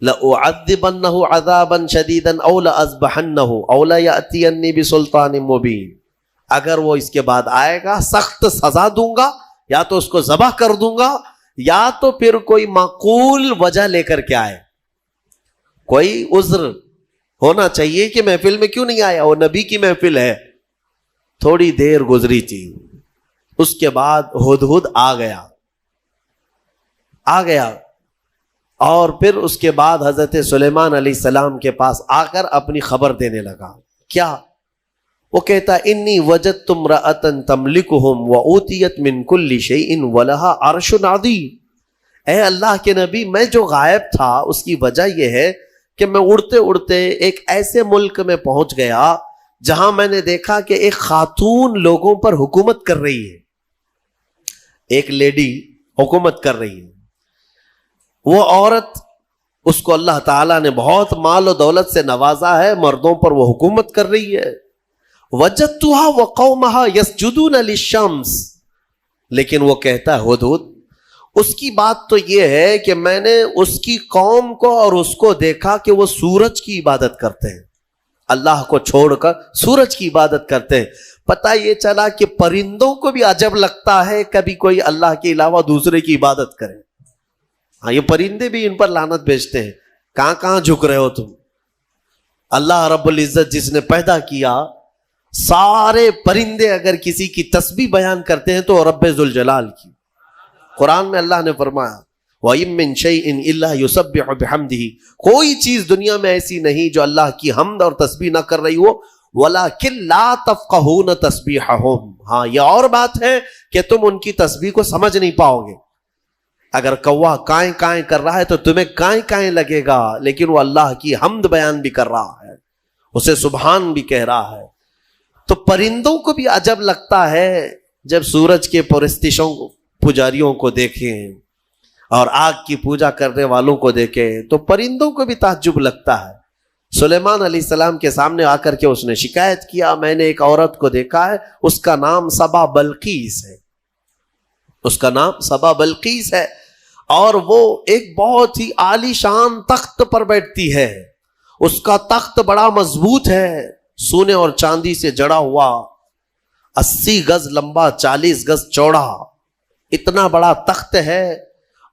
لَأُعَذِّبَنَّهُ عَذَابًا شَدِيدًا أَوْ لَأَذْبَحَنَّهُ أَوْ لَيَأْتِيَنِّي بِسُلْطَانٍ مُبِينٍ. اگر وہ اس کے بعد آئے گا سخت سزا دوں گا, یا تو اس کو ذبح کر دوں گا, یا تو پھر کوئی معقول وجہ لے کر کے آئے, کوئی عذر ہونا چاہیے کہ محفل میں کیوں نہیں آیا, وہ نبی کی محفل ہے. تھوڑی دیر گزری تھی, اس کے بعد ہدہد آ گیا اور پھر اس کے بعد حضرت سلیمان علیہ السلام کے پاس آ کر اپنی خبر دینے لگا. کیا؟ وہ کہتا انی وجدت امرأة تملکہم وأوتیت من کل شیء ولہا عرش عظیم. اے اللہ کے نبی, میں جو غائب تھا اس کی وجہ یہ ہے کہ میں اڑتے اڑتے ایک ایسے ملک میں پہنچ گیا جہاں میں نے دیکھا کہ ایک خاتون لوگوں پر حکومت کر رہی ہے, ایک لیڈی حکومت کر رہی ہے. وہ عورت, اس کو اللہ تعالیٰ نے بہت مال و دولت سے نوازا ہے, مردوں پر وہ حکومت کر رہی ہے. وجدتها وقومها يسجدون للشمس. لیکن وہ کہتا ہے ہدہد, اس کی بات تو یہ ہے کہ میں نے اس کی قوم کو اور اس کو دیکھا کہ وہ سورج کی عبادت کرتے ہیں, اللہ کو چھوڑ کر سورج کی عبادت کرتے ہیں. پتہ یہ چلا کہ پرندوں کو بھی عجب لگتا ہے کبھی کوئی اللہ کے علاوہ دوسرے کی عبادت کرے. ہاں, یہ پرندے بھی ان پر لعنت بھیجتے ہیں, کہاں کہاں جھک رہے ہو تم. اللہ رب العزت جس نے پیدا کیا, سارے پرندے اگر کسی کی تسبیح بیان کرتے ہیں تو رب ذوالجلال کی. قرآن میں اللہ نے فرمایا وَإِن مِّن شَيْءٍ إِلَّا يُسَبِّحُ بِحَمْدِهِ. کوئی چیز دنیا میں ایسی نہیں جو اللہ کی حمد اور تسبیح نہ کر رہی ہو. وَلَكِن لَا تَفْقَهُونَ تَسْبِيحَهُمْ. ہاں, یہ اور بات ہے کہ تم ان کی تسبیح کو سمجھ نہیں پاؤ گے. اگر کوا کائیں کائیں کر رہا ہے تو تمہیں کائیں کائیں لگے گا, لیکن وہ اللہ کی حمد بیان بھی کر رہا ہے, اسے سبحان بھی کہہ رہا ہے. تو پرندوں کو بھی عجب لگتا ہے جب سورج کے پرستشوں پجاریوں کو دیکھیں اور آگ کی پوجا کرنے والوں کو دیکھیں تو پرندوں کو بھی تعجب لگتا ہے. سلیمان علیہ السلام کے سامنے آ کر کے اس نے شکایت کیا, میں نے ایک عورت کو دیکھا ہے, اس کا نام سبا بلقیس ہے, اس کا نام سبا بلقیس ہے, اور وہ ایک بہت ہی عالی شان تخت پر بیٹھتی ہے. اس کا تخت بڑا مضبوط ہے, سونے اور چاندی سے جڑا ہوا, 80 گز لمبا 40 گز چوڑا, اتنا بڑا تخت ہے.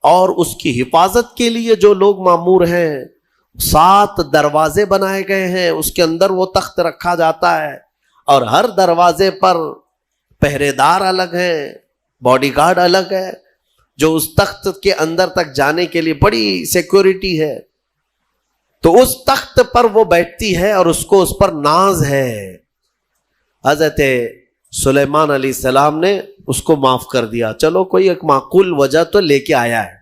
اور اس کی حفاظت کے لیے جو لوگ مامور ہیں 7 دروازے بنائے گئے ہیں, اس کے اندر وہ تخت رکھا جاتا ہے. اور ہر دروازے پر پہرے دار الگ ہے، باڈی گارڈ الگ ہے، جو اس تخت کے اندر تک جانے کے لیے بڑی سیکورٹی ہے. تو اس تخت پر وہ بیٹھتی ہے اور اس کو اس پر ناز ہے. حضرت سلیمان علیہ السلام نے اس کو معاف کر دیا، چلو کوئی ایک معقول وجہ تو لے کے آیا ہے.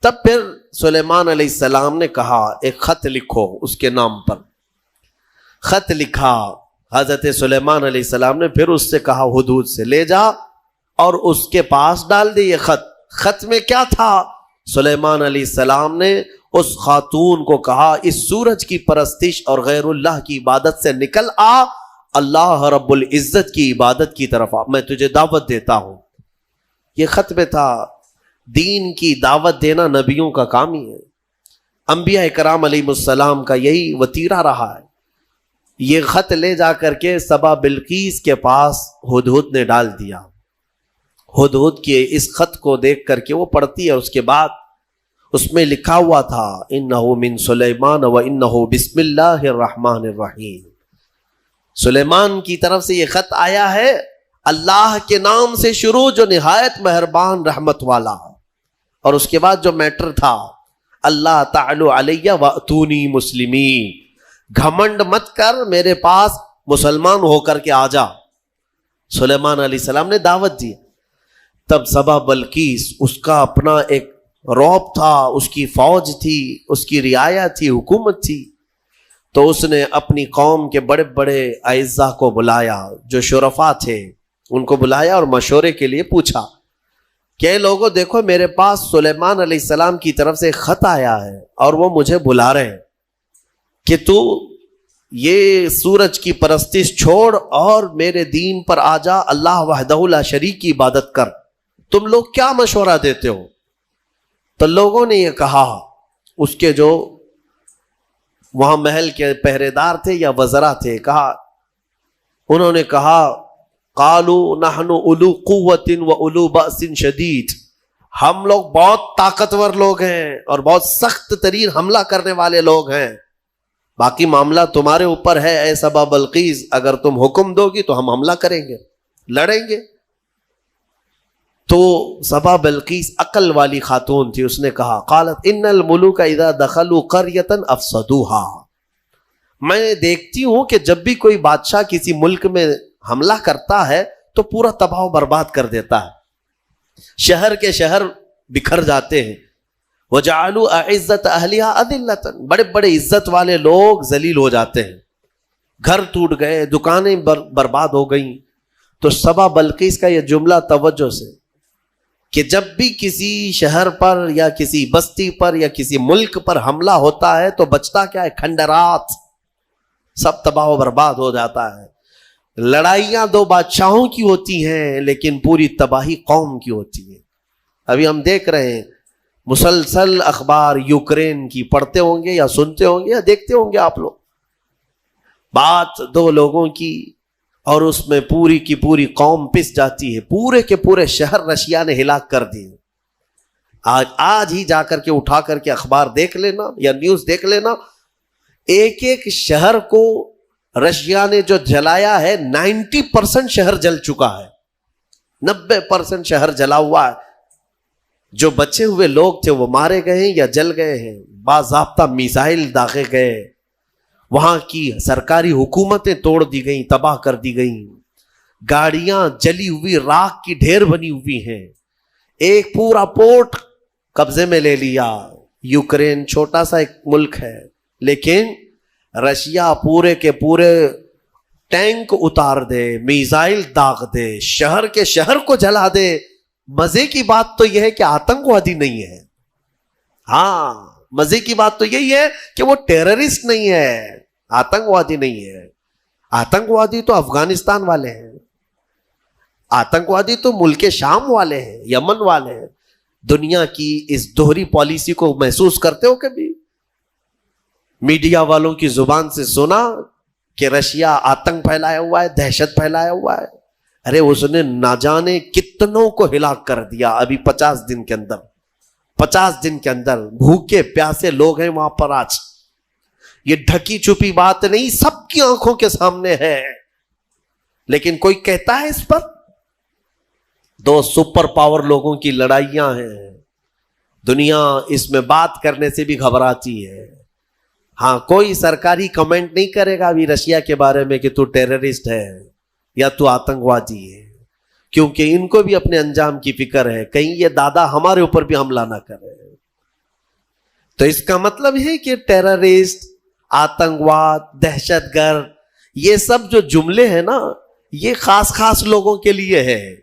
تب پھر سلیمان علیہ السلام نے کہا ایک خط لکھو اس کے نام پر. خط لکھا. حضرت سلیمان علیہ السلام نے پھر اس سے کہا ہدہد سے لے جا اور اس کے پاس ڈال دے یہ خط. خط میں کیا تھا؟ سلیمان علیہ السلام نے اس خاتون کو کہا اس سورج کی پرستش اور غیر اللہ کی عبادت سے نکل آ، اللہ رب العزت کی عبادت کی طرف آ، میں تجھے دعوت دیتا ہوں. یہ خط میں تھا. دین کی دعوت دینا نبیوں کا کام ہی ہے. انبیاء کرام علیہ السلام کا یہی وتیرہ رہا ہے. یہ خط لے جا کر کے سبا بلقیس کے پاس ہدہد نے ڈال دیا. ہدہد کے اس خط کو دیکھ کر کے وہ پڑھتی ہے. اس کے بعد اس میں لکھا ہوا تھا انہ من سلیمان و انہ بسم اللہ الرحمن الرحیم. سلیمان کی طرف سے یہ خط آیا ہے اللہ کے نام سے شروع جو نہایت مہربان رحمت والا. اور اس کے بعد جو میٹر تھا اللہ تعالی علیہ واتونی مسلمین، گھمنڈ مت کر، میرے پاس مسلمان ہو کر کے آ جا. سلیمان علیہ السلام نے دعوت دی. تب سبا بلقیس اس کا اپنا ایک رعب تھا، اس کی فوج تھی، اس کی رعایا تھی، حکومت تھی. تو اس نے اپنی قوم کے بڑے بڑے اعزاء کو بلایا، جو شرفاء تھے ان کو بلایا اور مشورے کے لیے پوچھا کہ لوگوں دیکھو میرے پاس سلیمان علیہ السلام کی طرف سے خط آیا ہے اور وہ مجھے بلا رہے ہیں کہ تو یہ سورج کی پرستش چھوڑ اور میرے دین پر آ جا، اللہ وحدہ لا شریک کی عبادت کر. تم لوگ کیا مشورہ دیتے ہو؟ تو لوگوں نے یہ کہا، اس کے جو وہاں محل کے پہرے دار تھے یا وزراء تھے، انہوں نے کہا قالوا نحن اولو قوت و اولو بأس شدید، ہم لوگ بہت طاقتور لوگ ہیں اور بہت سخت ترین حملہ کرنے والے لوگ ہیں، باقی معاملہ تمہارے اوپر ہے اے سبا بلقیس، اگر تم حکم دو گی تو ہم حملہ کریں گے، لڑیں گے. تو سبا بلقیس عقل والی خاتون تھی، اس نے کہا قالت ان الملوک اذا دخلوا قریۃ افسدوها، میں دیکھتی ہوں کہ جب بھی کوئی بادشاہ کسی ملک میں حملہ کرتا ہے تو پورا تباہ و برباد کر دیتا ہے، شہر کے شہر بکھر جاتے ہیں. وجعلوا اعزت اہلها اذلۃ، بڑے بڑے عزت والے لوگ ذلیل ہو جاتے ہیں، گھر ٹوٹ گئے، دکانیں برباد ہو گئیں. تو سبا بلقیس کا یہ جملہ توجہ سے کہ جب بھی کسی شہر پر یا کسی بستی پر یا کسی ملک پر حملہ ہوتا ہے تو بچتا کیا ہے؟ کھنڈرات، سب تباہ و برباد ہو جاتا ہے. لڑائیاں دو بادشاہوں کی ہوتی ہیں لیکن پوری تباہی قوم کی ہوتی ہے. ابھی ہم دیکھ رہے ہیں مسلسل اخبار یوکرین کی پڑھتے ہوں گے یا سنتے ہوں گے یا دیکھتے ہوں گے آپ لوگ. بات دو لوگوں کی اور اس میں پوری کی پوری قوم پس جاتی ہے، پورے کے پورے شہر رشیا نے ہلاک کر دیے. آج ہی جا کر کے اٹھا کر کے اخبار دیکھ لینا یا نیوز دیکھ لینا، ایک ایک شہر کو رشیا نے جو جلایا ہے 90% شہر جل چکا ہے، 90% شہر جلا ہوا ہے. جو بچے ہوئے لوگ تھے وہ مارے گئے ہیں یا جل گئے ہیں، باضابطہ میزائل داغے گئے، وہاں کی سرکاری حکومتیں توڑ دی گئیں، تباہ کر دی گئیں، گاڑیاں جلی ہوئی راکھ کی ڈھیر بنی ہوئی ہیں، ایک پورا پورٹ قبضے میں لے لیا. یوکرین چھوٹا سا ایک ملک ہے لیکن رشیا پورے کے پورے ٹینک اتار دے، میزائل داغ دے، شہر کے شہر کو جلا دے. مزے کی بات تو یہ ہے کہ آتنکوادی نہیں ہے. ہاں مزے کی بات تو یہی ہے کہ وہ ٹیررسٹ نہیں ہے، آتنکوادی نہیں ہے. آتنکوادی تو افغانستان والے ہیں، آتنکوادی تو ملک شام والے ہیں، یمن والے ہیں. دنیا کی اس دوہری پالیسی کو محسوس کرتے ہو کبھی؟ میڈیا والوں کی زبان سے سنا کہ رشیا آتنک پھیلایا ہوا ہے، دہشت پھیلایا ہوا ہے. ارے اس نے نہ جانے کتنوں کو ہلاک کر دیا ابھی 50 دن کے اندر. 50 دن کے اندر بھوکے پیاسے لوگ ہیں وہاں پر. آج یہ ڈھکی چھپی بات نہیں، سب کی آنکھوں کے سامنے ہے. لیکن کوئی کہتا ہے اس پر؟ دو سپر پاور لوگوں کی لڑائیاں ہیں، دنیا اس میں بات کرنے سے بھی گھبراتی ہے۔ ہاں، کوئی سرکاری کمنٹ نہیں کرے گا ابھی رشیا کے بارے میں کہ تو ٹیررسٹ ہے یا تو آتنکوادی ہے، کیونکہ ان کو بھی اپنے انجام کی فکر ہے، کہیں یہ دادا ہمارے اوپر بھی حملہ نہ کرے۔ تو اس کا مطلب ہے کہ ٹیررسٹ، آتنکواد، دہشت گرد، یہ سب جو جملے ہیں نا، یہ خاص لوگوں کے لیے ہے۔